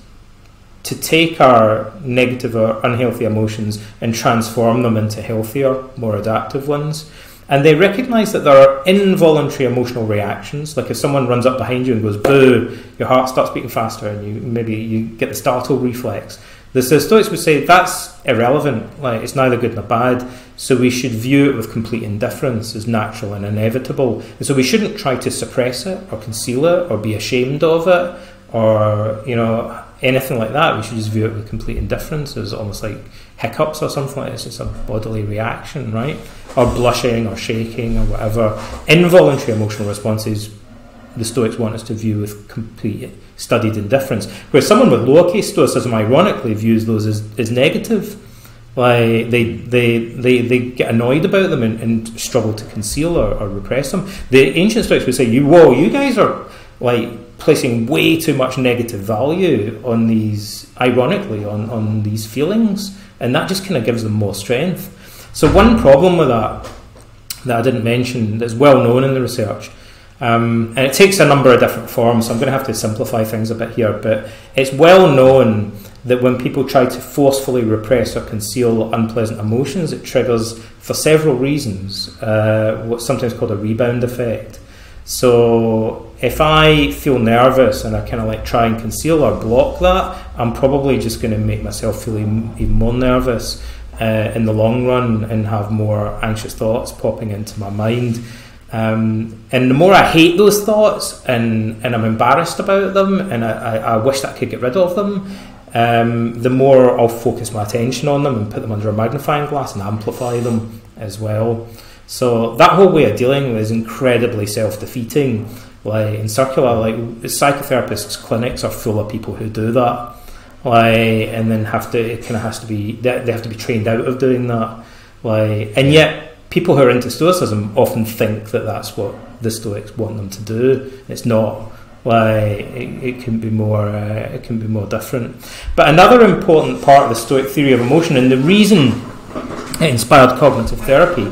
to take our negative or unhealthy emotions and transform them into healthier, more adaptive ones. And they recognise that there are involuntary emotional reactions, like if someone runs up behind you and goes boo, your heart starts beating faster and you get the startle reflex. The Stoics would say that's irrelevant, like it's neither good nor bad, so we should view it with complete indifference as natural and inevitable. And so we shouldn't try to suppress it or conceal it or be ashamed of it or, you know, anything like that. We should just view it with complete indifference as almost like hiccups or something like this. It's a bodily reaction, right? Or blushing or shaking or whatever. Involuntary emotional responses, the Stoics want us to view with complete studied indifference. Whereas someone with lowercase Stoicism ironically views those as negative. Like they get annoyed about them and struggle to conceal or repress them. The ancient Stoics would say, you guys are like placing way too much negative value on these, ironically, on these feelings, and that just kind of gives them more strength. So one problem with that I didn't mention, that's well known in the research, and it takes a number of different forms, so I'm going to have to simplify things a bit here, but it's well known that when people try to forcefully repress or conceal unpleasant emotions, it triggers, for several reasons, what's sometimes called a rebound effect. So if I feel nervous and I kind of like try and conceal or block that, I'm probably just going to make myself feel even more nervous in the long run and have more anxious thoughts popping into my mind. And the more I hate those thoughts and I'm embarrassed about them and I wish that I could get rid of them, the more I'll focus my attention on them and put them under a magnifying glass and amplify them as well. So that whole way of dealing with is incredibly self-defeating in circular, psychotherapists' clinics are full of people who do that. And then they have to be trained out of doing that. And yet people who are into Stoicism often think that that's what the Stoics want them to do. It's not. It can be more different. But another important part of the Stoic theory of emotion, and the reason it inspired cognitive therapy,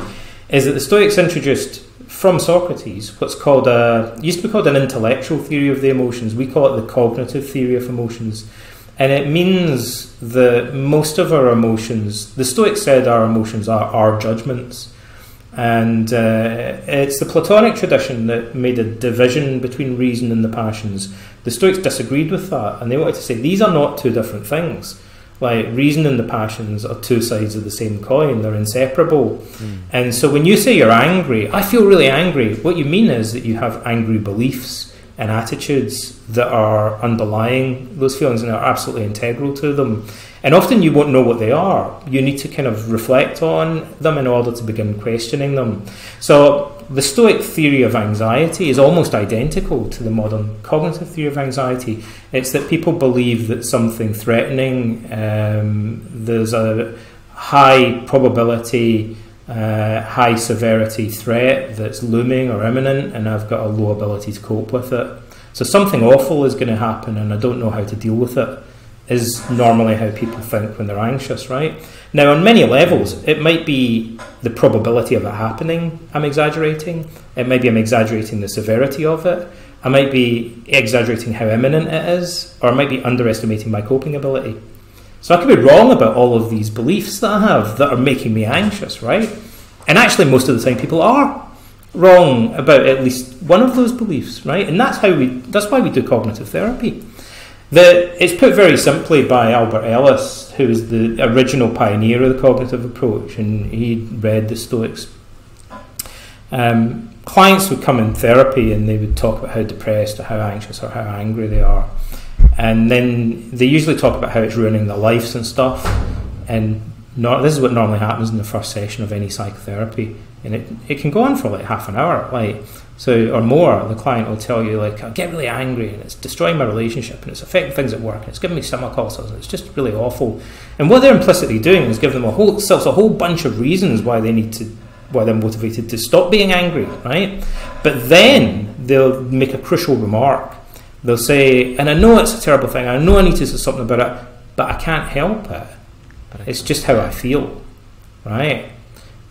is that the Stoics introduced from Socrates what's called used to be called an intellectual theory of the emotions. We call it the cognitive theory of emotions. And it means that most of our emotions, the Stoics said our emotions are our judgments. And it's the Platonic tradition that made a division between reason and the passions. The Stoics disagreed with that, and they wanted to say these are not two different things. Reason and the passions are two sides of the same coin, they're inseparable. And so when you say you're angry, I feel really angry, what you mean is that you have angry beliefs and attitudes that are underlying those feelings and are absolutely integral to them. And often you won't know what they are. You need to kind of reflect on them in order to begin questioning them. So the Stoic theory of anxiety is almost identical to the modern cognitive theory of anxiety. It's that people believe that something threatening, there's a high probability, high severity threat that's looming or imminent, and I've got a low ability to cope with it. So something awful is going to happen and I don't know how to deal with it, is normally how people think when they're anxious, right? Now, on many levels, it might be the probability of it happening I'm exaggerating. It might be I'm exaggerating the severity of it. I might be exaggerating how imminent it is, or I might be underestimating my coping ability. So I could be wrong about all of these beliefs that I have that are making me anxious, right? And actually, most of the time, people are wrong about at least one of those beliefs, right? And that's why we do cognitive therapy. It's put very simply by Albert Ellis, who was the original pioneer of the cognitive approach, and he read the Stoics. Clients would come in therapy and they would talk about how depressed or how anxious or how angry they are. And then they usually talk about how it's ruining their lives and stuff. And this is what normally happens in the first session of any psychotherapy. And it can go on for half an hour, or more. The client will tell you, I get really angry and it's destroying my relationship and it's affecting things at work and it's giving me stomach ulcers and it's just really awful. And what they're implicitly doing is giving them a whole bunch of reasons why they're motivated to stop being angry, right? But then they'll make a crucial remark. They'll say, and I know it's a terrible thing, I know I need to do something about it, but I can't help it. It's just how I feel, right?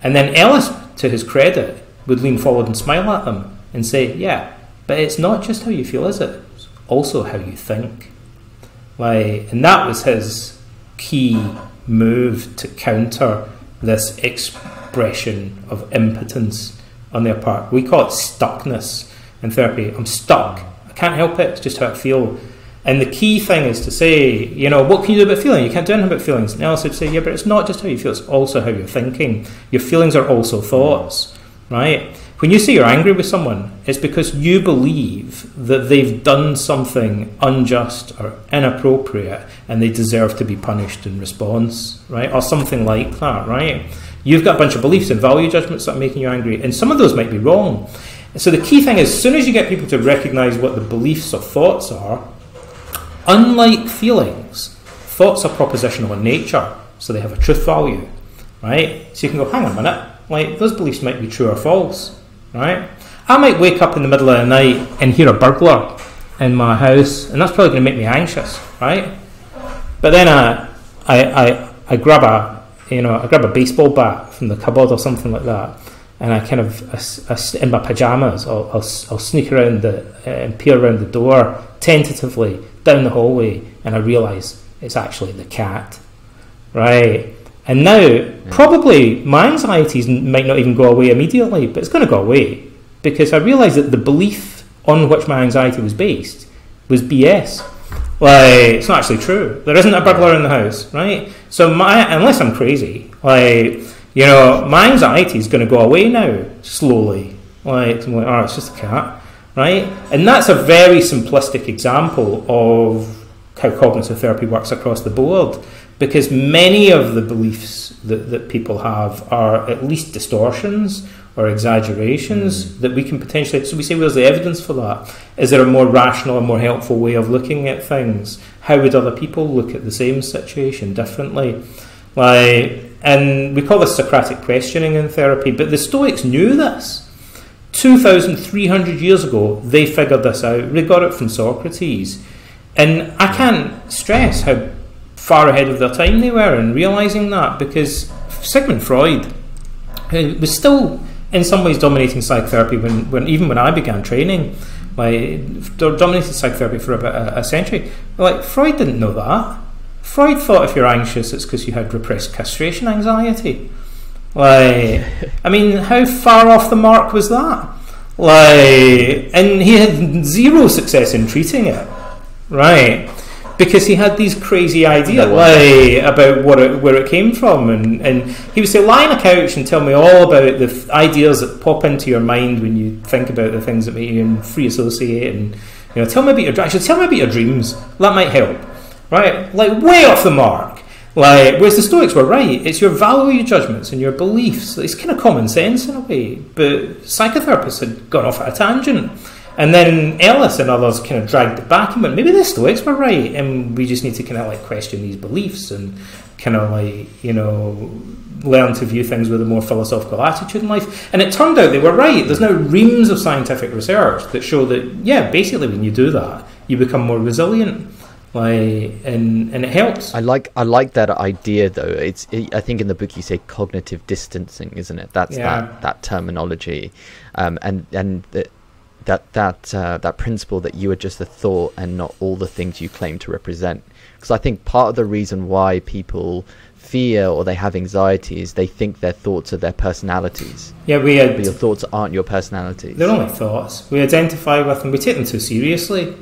And then Ellis, to his credit, would lean forward and smile at them and say, yeah, but it's not just how you feel, is it? It's also how you think. And that was his key move to counter this expression of impotence on their part. We call it stuckness in therapy. I'm stuck. I can't help it. It's just how I feel. And the key thing is to say, what can you do about feeling? You can't do anything about feelings. And Ellis would say, yeah, but it's not just how you feel, it's also how you're thinking. Your feelings are also thoughts, right? When you say you're angry with someone, it's because you believe that they've done something unjust or inappropriate and they deserve to be punished in response, right? Or something like that, right? You've got a bunch of beliefs and value judgments that are making you angry, and some of those might be wrong. So the key thing is, as soon as you get people to recognise what the beliefs or thoughts are, unlike feelings, thoughts are propositional in nature, so they have a truth value, right? So you can go, hang on a minute, those beliefs might be true or false, right? I might wake up in the middle of the night and hear a burglar in my house, and that's probably going to make me anxious, right? But then I grab a baseball bat from the cupboard or something like that, and I in my pajamas, I'll sneak around and peer around the door tentatively down the hallway, and I realise it's actually the cat, right? And now, probably my anxieties might not even go away immediately, but it's going to go away because I realise that the belief on which my anxiety was based was BS. It's not actually true. There isn't a burglar in the house, right? So unless I'm crazy, my anxiety is going to go away now, slowly. It's just a cat, right? And that's a very simplistic example of how cognitive therapy works across the board, because many of the beliefs that people have are at least distortions or exaggerations that we can potentially... So we say, where's the evidence for that? Is there a more rational, a more helpful way of looking at things? How would other people look at the same situation differently? And we call this Socratic questioning in therapy, but the Stoics knew this. 2,300 years ago, they figured this out. They got it from Socrates. And I can't stress how far ahead of their time they were in realising that, because Sigmund Freud was still in some ways dominating psychotherapy even when I began training. Dominated psychotherapy for about a century. Freud didn't know that. Freud thought if you're anxious, it's because you had repressed castration anxiety. I mean, how far off the mark was that? And he had zero success in treating it, right? Because he had these crazy ideas about where it came from, and he would say, lie on a couch and tell me all about the ideas that pop into your mind when you think about the things that make you free associate, and tell me about your dreams. That might help, right? Way off the mark. Whereas the Stoics were right. It's your value judgments and your beliefs. It's kind of common sense in a way, but psychotherapists had gone off at a tangent. And then Ellis and others kind of dragged it back and went, maybe the Stoics were right, and we just need to kind of question these beliefs and kind of learn to view things with a more philosophical attitude in life. And it turned out they were right. There's now reams of scientific research that show that, basically when you do that, you become more resilient. And it helps. I like that idea though. I think in the book you say cognitive distancing, isn't it? That's that terminology, and that principle that you are just a thought and not all the things you claim to represent. Because I think part of the reason why people fear or they have anxiety is they think their thoughts are their personalities. But your thoughts aren't your personalities. They're only thoughts. We identify with them. We take them too seriously.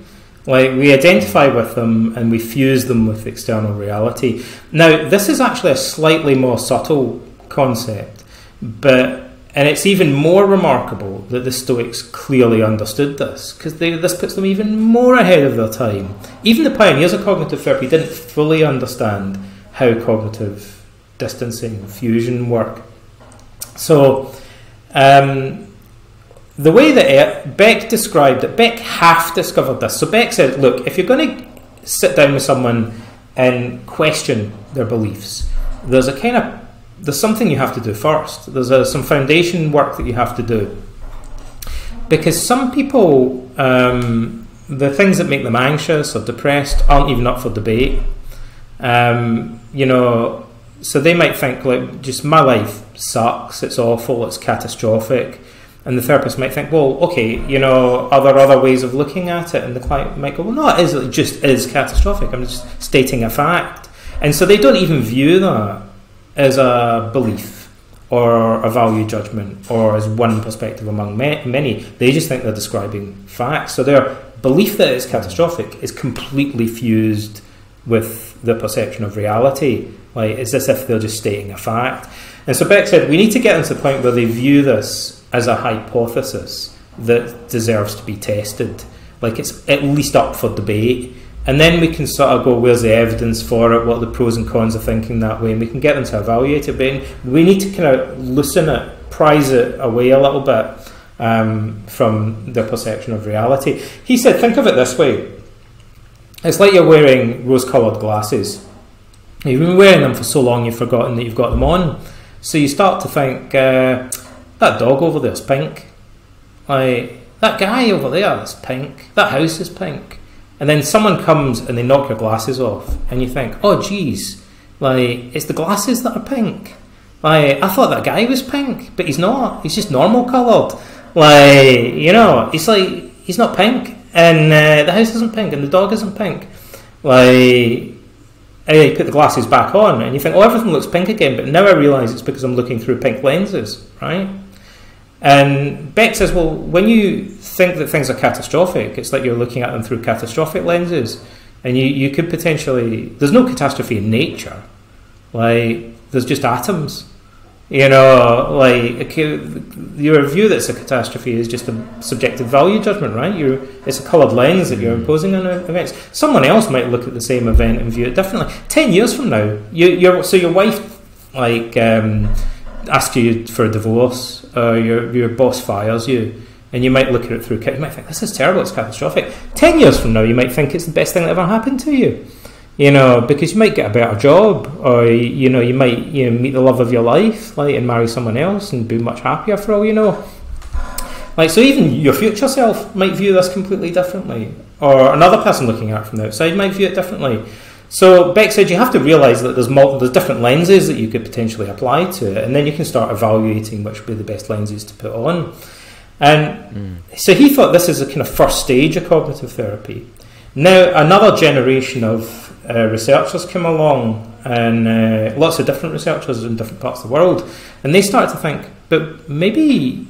We identify with them and we fuse them with external reality. Now, this is actually a slightly more subtle concept, and it's even more remarkable that the Stoics clearly understood this, because this puts them even more ahead of their time. Even the pioneers of cognitive therapy didn't fully understand how cognitive distancing, fusion work. So, the way that Beck described it, Beck half discovered this. So Beck said, look, if you're going to sit down with someone and question their beliefs, there's something you have to do first. There's some foundation work that you have to do. Because some people, the things that make them anxious or depressed aren't even up for debate. So they might think, just my life sucks, it's awful, it's catastrophic. And the therapist might think, well, okay, are there other ways of looking at it? And the client might go, well, no, it just is catastrophic. I'm just stating a fact. And so they don't even view that as a belief or a value judgment or as one perspective among many. They just think they're describing facts. So their belief that it's catastrophic is completely fused with the perception of reality. It's as if they're just stating a fact. And so Beck said, we need to get them to the point where they view this as a hypothesis that deserves to be tested. It's at least up for debate. And then we can sort of go, where's the evidence for it? What are the pros and cons of thinking that way? And we can get them to evaluate it. But we need to kind of loosen it, prize it away a little bit from their perception of reality. He said, think of it this way. It's like you're wearing rose-coloured glasses. You've been wearing them for so long you've forgotten that you've got them on. So you start to think, that dog over there is pink. That guy over there is pink. That house is pink. And then someone comes and they knock your glasses off, and you think, oh geez, it's the glasses that are pink. I thought that guy was pink, but he's not. He's just normal coloured. He's not pink, and the house isn't pink, and the dog isn't pink. And you put the glasses back on, and you think, oh, everything looks pink again. But now I realise it's because I'm looking through pink lenses, right? And Beck says, well, when you think that things are catastrophic, it's like you're looking at them through catastrophic lenses. And you could potentially... There's no catastrophe in nature. There's just atoms. Your view that it's a catastrophe is just a subjective value judgment, right? It's a coloured lens that you're imposing on events. Someone else might look at the same event and view it differently. 10 years from now, your wife, ask you for a divorce, or your boss fires you, and you might look at it through, you might think, this is terrible, it's catastrophic. 10 years from now, you might think it's the best thing that ever happened to you. Because you might get a better job, or you might meet the love of your life, and marry someone else and be much happier for all you know. So even your future self might view this completely differently, or another person looking at it from the outside might view it differently. So Beck said you have to realise that there's different lenses that you could potentially apply to it, and then you can start evaluating which would be the best lenses to put on. And so he thought this is a kind of first stage of cognitive therapy. Now another generation of researchers came along, and lots of different researchers in different parts of the world, and they started to think, but maybe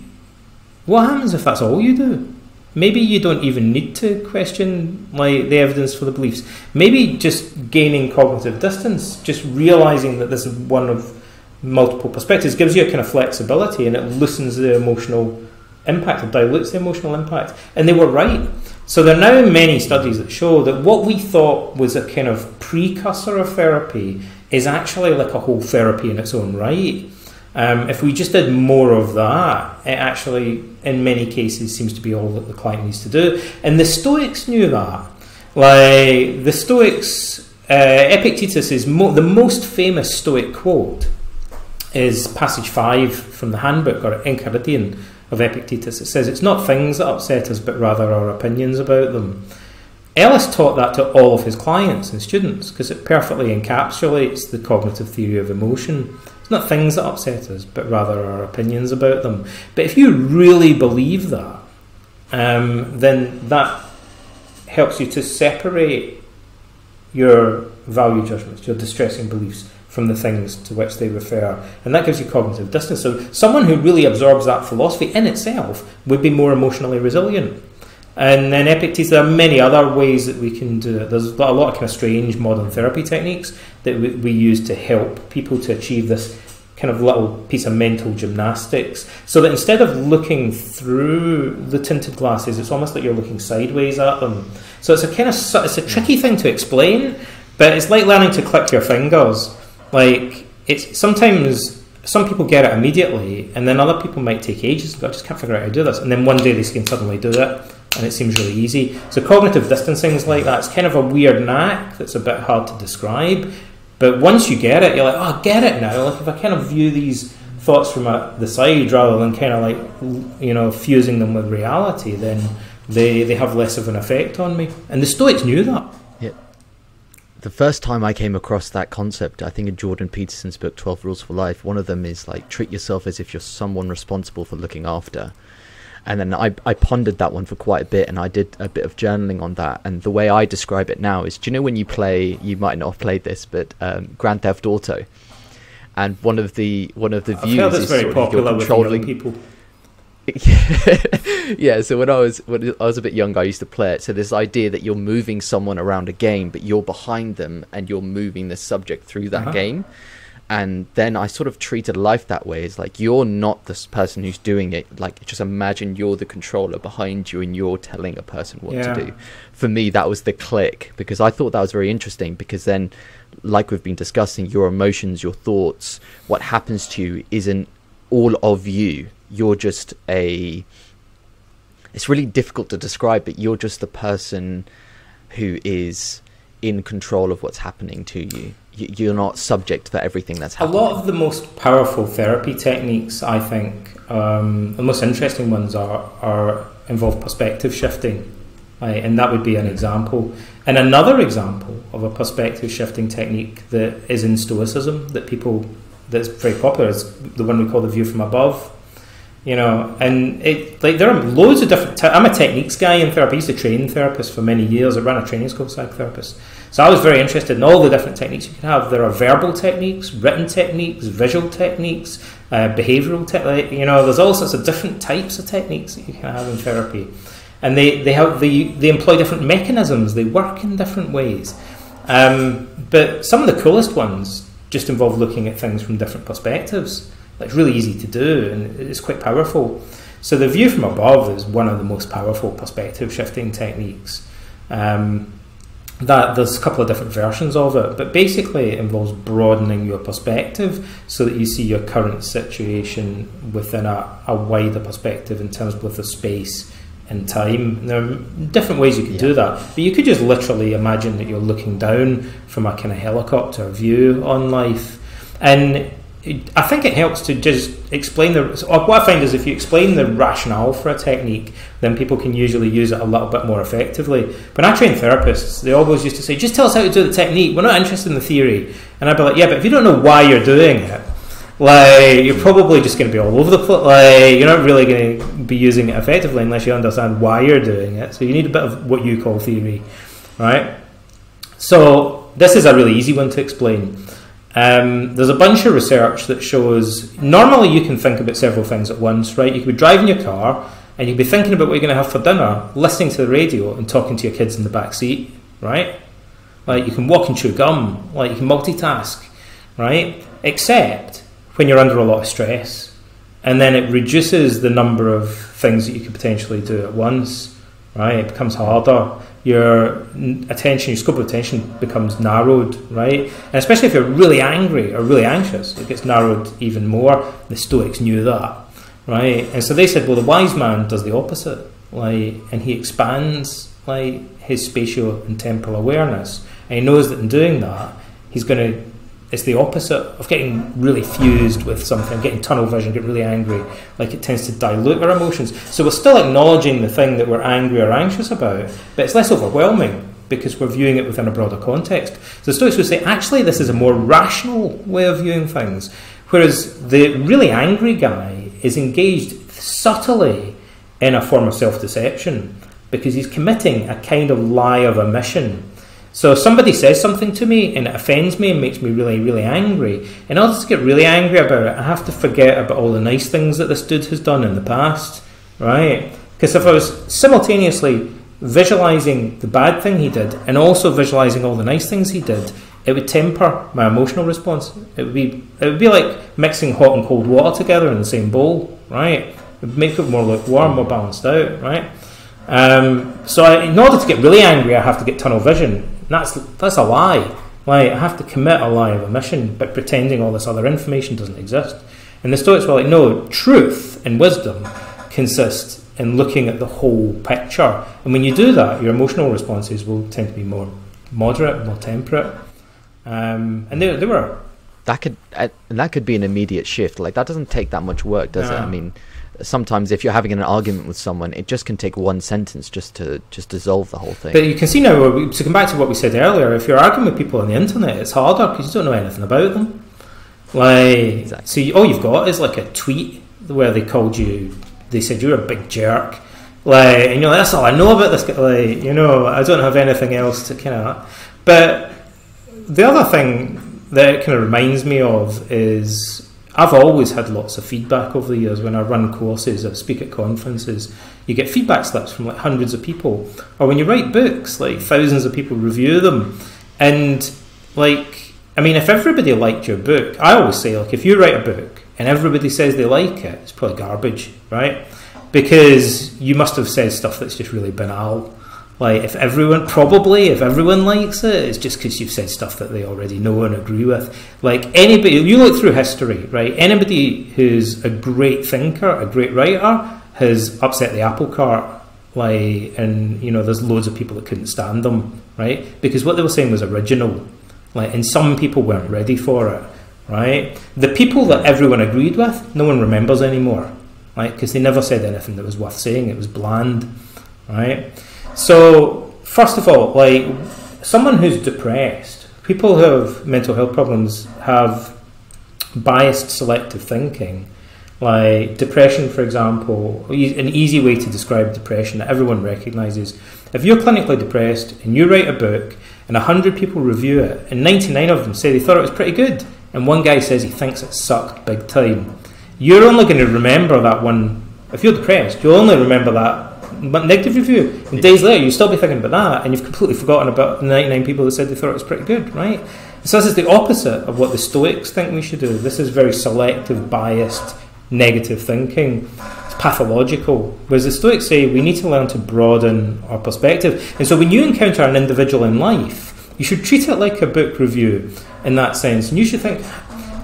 what happens if that's all you do? Maybe you don't even need to question the evidence for the beliefs. Maybe just gaining cognitive distance, just realising that this is one of multiple perspectives, gives you a kind of flexibility, and it loosens the emotional impact, it dilutes the emotional impact. And they were right. So there are now many studies that show that what we thought was a kind of precursor of therapy is actually like a whole therapy in its own right. If we just did more of that, it actually, in many cases, seems to be all that the client needs to do. And the Stoics knew that. The Stoics, Epictetus is the most famous Stoic quote is passage 5 from the handbook, or Enchiridion, of Epictetus. It says, it's not things that upset us, but rather our opinions about them. Ellis taught that to all of his clients and students because it perfectly encapsulates the cognitive theory of emotion. It's not things that upset us, but rather our opinions about them. But if you really believe that, then that helps you to separate your value judgments, your distressing beliefs, from the things to which they refer, and that gives you cognitive distance. So someone who really absorbs that philosophy in itself would be more emotionally resilient. And then Epictetus, there are many other ways that we can do it. There's a lot of kind of strange modern therapy techniques that we use to help people to achieve this kind of little piece of mental gymnastics, so that instead of looking through the tinted glasses, it's almost like you're looking sideways at them. So it's a tricky thing to explain, but it's like learning to click your fingers. It's sometimes some people get it immediately, and then other people might take ages and go, I just can't figure out how to do this, and then one day they can suddenly do it, and it seems really easy. So cognitive distancing is like that. It's kind of a weird knack that's a bit hard to describe, but once you get it, you're like, oh, I get it now. If I kind of view these thoughts from the side rather than kind of fusing them with reality, then they have less of an effect on me. And the Stoics knew that. Yeah. The first time I came across that concept, I think in Jordan Peterson's book 12 Rules for Life, one of them is treat yourself as if you're someone responsible for looking after. And then I pondered that one for quite a bit, and I did a bit of journaling on that. And the way I describe it now is, do you know when you play, you might not have played this, but Grand Theft Auto, and one of the views is very popular with young people. Yeah, so when I was a bit younger, I used to play it. So this idea that you're moving someone around a game, but you're behind them and you're moving the subject through that game. And then I sort of treated life that way. It's like, you're not this person who's doing it. Just imagine you're the controller behind you and you're telling a person what to do. For me, that was the click, because I thought that was very interesting, because then, like we've been discussing, your emotions, your thoughts, what happens to you isn't all of you. You're just it's really difficult to describe, but you're just the person who is in control of what's happening to you. You're not subject for everything that's happening. A lot of the most powerful therapy techniques, I think, the most interesting ones involve perspective shifting, right? And that would be an example. And another example of a perspective shifting technique that is in Stoicism that's very popular is the one we call the view from above. And there are loads of different. I'm a techniques guy in therapy. I used to train therapists for many years. I ran a training school for psychotherapists, so I was very interested in all the different techniques you can have. There are verbal techniques, written techniques, visual techniques, behavioural techniques. There's all sorts of different types of techniques that you can have in therapy, and they employ different mechanisms. They work in different ways, but some of the coolest ones just involve looking at things from different perspectives. It's really easy to do, and it's quite powerful. So the view from above is one of the most powerful perspective shifting techniques. that there's a couple of different versions of it, but basically it involves broadening your perspective so that you see your current situation within a wider perspective in terms of both the space and time. And there are different ways you could do that, but you could just literally imagine that you're looking down from a kind of helicopter view on life. And I think it helps to just explain what I find is if you explain the rationale for a technique, then people can usually use it a little bit more effectively. When I train therapists, they always used to say, just tell us how to do the technique, we're not interested in the theory. And I'd be like, yeah, but if you don't know why you're doing it, like, you're probably just going to be all over the place. Like, you're not really going to be using it effectively unless you understand why you're doing it. So you need a bit of what you call theory, right? So this is a really easy one to explain. There's a bunch of research that shows normally you can think about several things at once, right? You could be driving your car and you could be thinking about what you're going to have for dinner, listening to the radio and talking to your kids in the back seat, right? Like, you can walk and chew gum, like, you can multitask, right? Except when you're under a lot of stress, and then it reduces the number of things that you could potentially do at once, right? It becomes harder. Your attention, your scope of attention becomes narrowed, right? And especially if you're really angry or really anxious, it gets narrowed even more. The Stoics knew that, right? And so they said, well, the wise man does the opposite, like, and he expands, like, his spatial and temporal awareness, and he knows that in doing that, he's going to. It's the opposite of getting really fused with something, getting tunnel vision, get really angry. Like, it tends to dilute our emotions. So we're still acknowledging the thing that we're angry or anxious about, but it's less overwhelming because we're viewing it within a broader context. So the Stoics would say, actually, this is a more rational way of viewing things. Whereas the really angry guy is engaged subtly in a form of self-deception because he's committing a kind of lie of omission. So if somebody says something to me and it offends me and makes me really, really angry, in order to get really angry about it, I have to forget about all the nice things that this dude has done in the past, right? Because if I was simultaneously visualising the bad thing he did and also visualising all the nice things he did, it would temper my emotional response. It would be like mixing hot and cold water together in the same bowl, right? It would make it more lukewarm, more balanced out, right? So in order to get really angry, I have to get tunnel vision. That's a lie. Like, I have to commit a lie of omission, but pretending all this other information doesn't exist. And the Stoics were like, no, truth and wisdom consist in looking at the whole picture. And when you do that, your emotional responses will tend to be more moderate, more temperate. And they were. That could be an immediate shift. Like, that doesn't take that much work, does it? I mean, sometimes if you're having an argument with someone, it just can take one sentence just to dissolve the whole thing. But you can see now, to come back to what we said earlier, if you're arguing with people on the internet, it's harder because you don't know anything about them. Like, exactly. So all you've got is like a tweet where they said you're a big jerk, like, and you're like, that's all I know about this guy. Like, you know, I don't have anything else to kind of. But the other thing that it kind of reminds me of is, I've always had lots of feedback over the years. When I run courses, I speak at conferences, you get feedback slips from like hundreds of people. Or when you write books, like thousands of people review them. And like, I mean, if everybody liked your book, I always say, like, if you write a book and everybody says they like it, it's probably garbage, right? Because you must have said stuff that's just really banal. Like, if everyone likes it, it's just because you've said stuff that they already know and agree with. Like, anybody, you look through history, right? Anybody who's a great thinker, a great writer, has upset the apple cart. Like, and, you know, there's loads of people that couldn't stand them, right? Because what they were saying was original. Like, and some people weren't ready for it, right? The people that everyone agreed with, no one remembers anymore, right? Because they never said anything that was worth saying. It was bland, right? So, first of all, like, someone who's depressed, people who have mental health problems have biased selective thinking. Like, depression, for example, an easy way to describe depression that everyone recognises. If you're clinically depressed and you write a book and 100 people review it and 99 of them say they thought it was pretty good and one guy says he thinks it sucked big time, you're only going to remember that one. If you're depressed, you'll only remember that negative review, and days later you'll still be thinking about that, and you've completely forgotten about the 99 people that said they thought it was pretty good, right? So this is the opposite of what the Stoics think we should do. This is very selective, biased, negative thinking. It's pathological. Whereas the Stoics say we need to learn to broaden our perspective. And so when you encounter an individual in life, you should treat it like a book review in that sense. And you should think,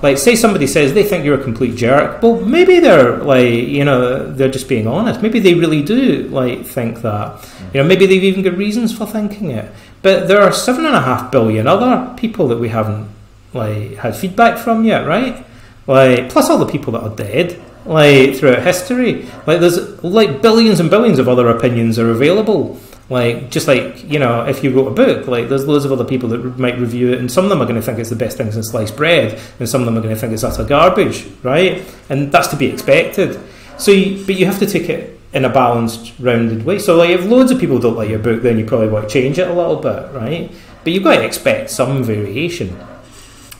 like, say somebody says they think you're a complete jerk. Well, maybe they're like, you know, they're just being honest. Maybe they really do like think that. You know, maybe they've even got reasons for thinking it. But there are 7.5 billion other people that we haven't like had feedback from yet, right? Like, plus all the people that are dead, like throughout history. Like, there's like billions and billions of other opinions are available. Like, just like, you know, if you wrote a book, like, there's loads of other people that might review it, and some of them are going to think it's the best thing since sliced bread, and some of them are going to think it's utter garbage, right? And that's to be expected. So, but you have to take it in a balanced, rounded way. So, like, if loads of people don't like your book, then you probably want to change it a little bit, right? But you've got to expect some variation.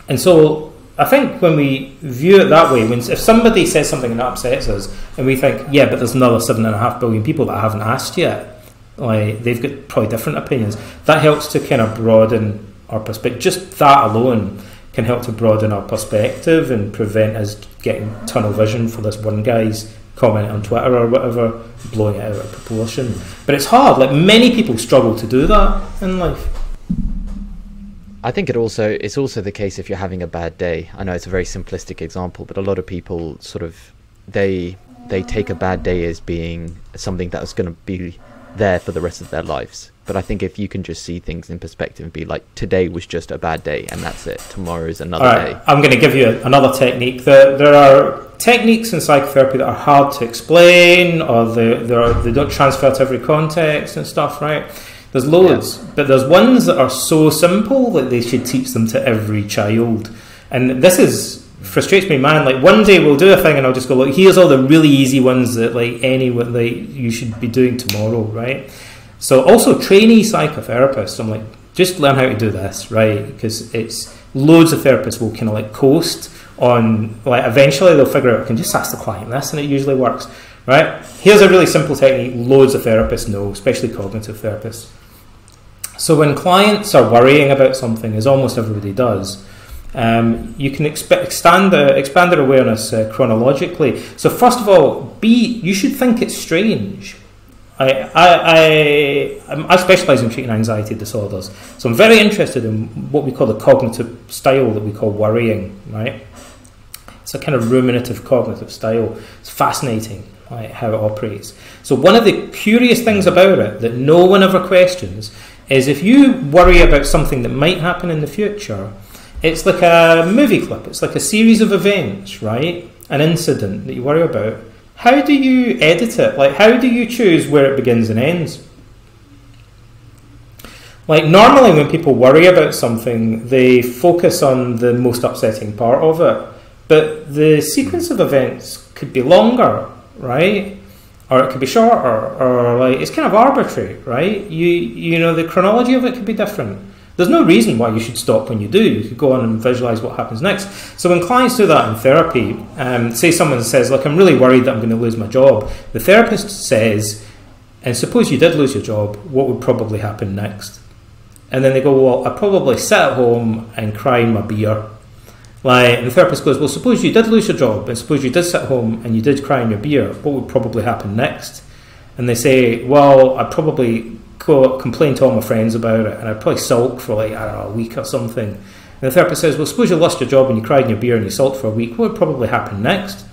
And so, I think when we view it that way, if somebody says something and that upsets us, and we think, yeah, but there's another 7.5 billion people that I haven't asked yet, like, they've got probably different opinions. That helps to kind of broaden our perspective. Just that alone can help to broaden our perspective and prevent us getting tunnel vision for this one guy's comment on Twitter or whatever, blowing it out of proportion. But it's hard. Like, many people struggle to do that in life. I think it's also the case if you're having a bad day. I know it's a very simplistic example, but a lot of people sort of they take a bad day as being something that is going to be there for the rest of their lives. But I think if you can just see things in perspective and be like, today was just a bad day and that's it, tomorrow is another day. I'm going to give you another technique. There are techniques in psychotherapy that are hard to explain, or they don't transfer to every context and stuff, right? There's loads, but there's ones that are so simple that they should teach them to every child. And this frustrates me, man. Like, one day we'll do a thing and I'll just go, look, here's all the really easy ones that like anyone, like, you should be doing tomorrow, right? So also trainee psychotherapists, I'm like, just learn how to do this, right? Because it's loads of therapists will kind of like coast on, like, eventually they'll figure out, I can just ask the client this, and it usually works, right? Here's a really simple technique loads of therapists know, especially cognitive therapists. So when clients are worrying about something, as almost everybody does, you can expand their awareness chronologically. So first of all, you should think it's strange. I specialise in treating anxiety disorders, so I'm very interested in what we call the cognitive style that we call worrying, right? It's a kind of ruminative cognitive style. It's fascinating, right, how it operates. So one of the curious things about it that no one ever questions is if you worry about something that might happen in the future, it's like a movie clip. It's like a series of events, right? An incident that you worry about. How do you edit it? Like, how do you choose where it begins and ends? Like, normally when people worry about something, they focus on the most upsetting part of it. But the sequence of events could be longer, right? Or it could be shorter, or like, it's kind of arbitrary, right? You know, the chronology of it could be different. There's no reason why you should stop when you do. You could go on and visualise what happens next. So when clients do that in therapy, say someone says, look, I'm really worried that I'm going to lose my job. The therapist says, and suppose you did lose your job, what would probably happen next? And then they go, well, I'd probably sit at home and cry in my beer. Like, and the therapist goes, well, suppose you did lose your job, and suppose you did sit at home and you did cry in your beer, what would probably happen next? And they say, well, I'd probably go complain to all my friends about it, and I'd probably sulk for like, I don't know, a week or something. And the therapist says, well, suppose you lost your job and you cried in your beer and you sulked for a week, what would probably happen next?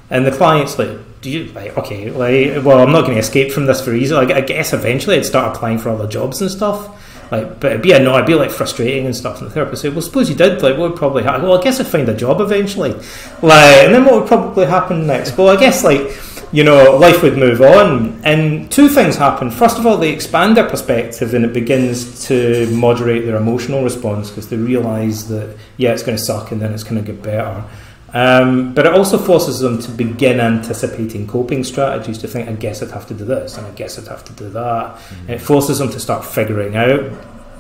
And the client's like, okay, like, well, I'm not going to escape from this for easy. Like, I guess eventually I'd start applying for other jobs and stuff. Like, but it'd be like frustrating and stuff. And the therapist said, well, suppose you did, like, what would probably happen? Well, I guess I'd find a job eventually. Like, and then what would probably happen next? Well, I guess, like, you know, life would move on. And two things happen. First of all, they expand their perspective and it begins to moderate their emotional response because they realise that, yeah, it's going to suck and then it's going to get better. But it also forces them to begin anticipating coping strategies, to think, I guess I'd have to do this and I guess I'd have to do that. And it forces them to start figuring out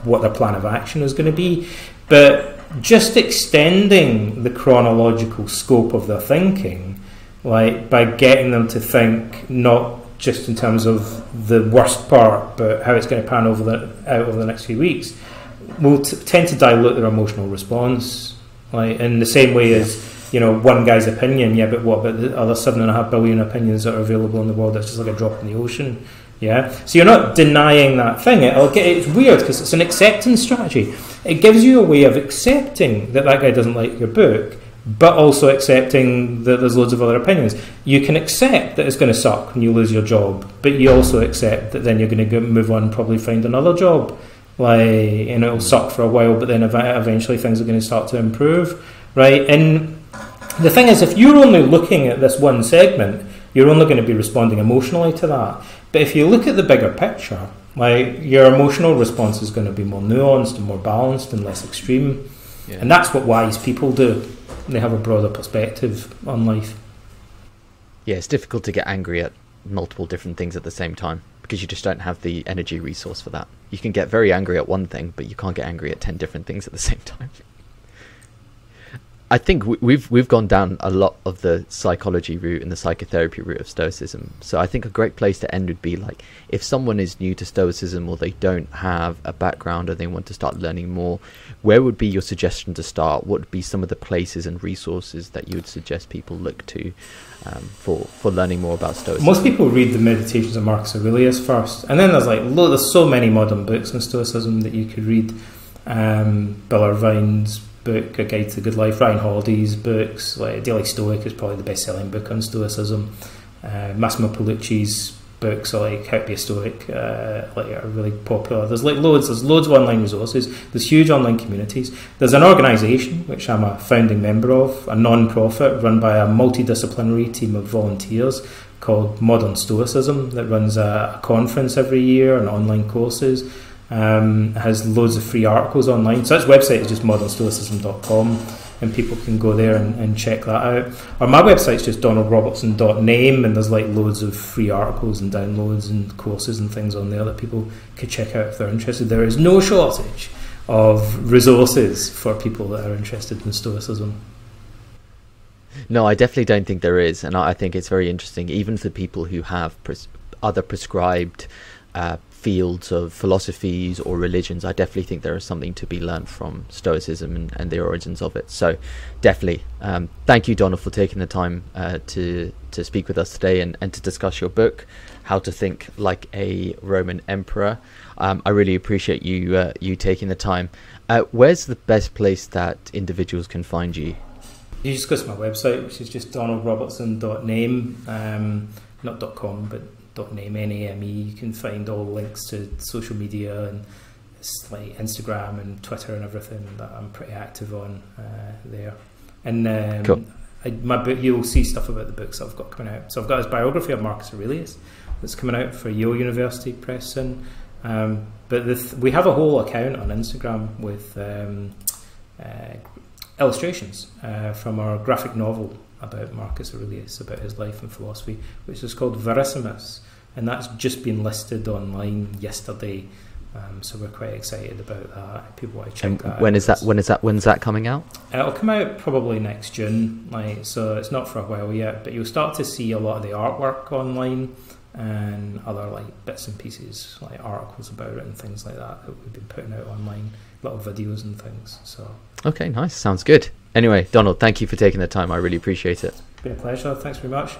what their plan of action is going to be. But just extending the chronological scope of their thinking, like by getting them to think not just in terms of the worst part, but how it's going to pan out over the next few weeks, will tend to dilute their emotional response. Like in the same way as one guy's opinion, yeah, but what about the other 7.5 billion opinions that are available in the world? That's just like a drop in the ocean. Yeah, so you're not denying that thing. It's weird because it's an acceptance strategy. It gives you a way of accepting that guy doesn't like your book, but also accepting that there's loads of other opinions. You can accept that it's going to suck when you lose your job, but you also accept that then you're going to move on and probably find another job. It'll suck for a while, but then eventually things are going to start to improve, right? And the thing is, if you're only looking at this one segment, you're only going to be responding emotionally to that. But if you look at the bigger picture, your emotional response is going to be more nuanced and more balanced and less extreme. Yeah. And that's what wise people do. They have a broader perspective on life. Yeah, it's difficult to get angry at multiple different things at the same time because you just don't have the energy resource for that. You can get very angry at one thing, but you can't get angry at 10 different things at the same time. I think we've gone down a lot of the psychology route and the psychotherapy route of Stoicism. So I think a great place to end would be if someone is new to Stoicism or they don't have a background or they want to start learning more, where would be your suggestion to start? What would be some of the places and resources that you would suggest people look to for learning more about Stoicism? Most people read the Meditations of Marcus Aurelius first, and then there's so many modern books on Stoicism that you could read. Bill Irvine's book, A Guide to the Good Life, Ryan Holiday's books, Daily Stoic is probably the best-selling book on Stoicism. Massimo Pellucci's books, like How to Be a Stoic, are really popular. There's loads of online resources. There's huge online communities. There's an organisation which I'm a founding member of, a non-profit run by a multidisciplinary team of volunteers called Modern Stoicism that runs a conference every year and online courses. Has loads of free articles online. So its website is just modernstoicism.com, and people can go there and check that out. Or my website's just donaldrobertson.name, and there's loads of free articles and downloads and courses and things on there that people could check out if they're interested. There is no shortage of resources for people that are interested in Stoicism. No, I definitely don't think there is, and I think it's very interesting, even for people who have other prescribed fields of philosophies or religions. I definitely think there is something to be learned from Stoicism and the origins of it. So definitely thank you, Donald, for taking the time to speak with us today and to discuss your book, How to Think Like a Roman Emperor. I really appreciate you taking the time. Where's the best place that individuals can find you? You just go to my website, which is just donaldrobertson.name, not .com, but .name, N-A-M-E. You can find all links to social media and Instagram and Twitter and everything that I'm pretty active on there. And cool. My book, you'll see stuff about the books I've got coming out. So I've got his biography of Marcus Aurelius that's coming out for Yale University Press soon. But we have a whole account on Instagram with illustrations from our graphic novel about Marcus Aurelius, about his life and philosophy, which is called Verissimus, and that's just been listed online yesterday. So we're quite excited about that. People want to check that out. When's that coming out? It'll come out probably next June. So it's not for a while yet, but you'll start to see a lot of the artwork online and other bits and pieces, articles about it and things like that we've been putting out online, little videos and things. So okay, nice, sounds good. Anyway, Donald, thank you for taking the time. I really appreciate it. It's been a pleasure. Thanks very much.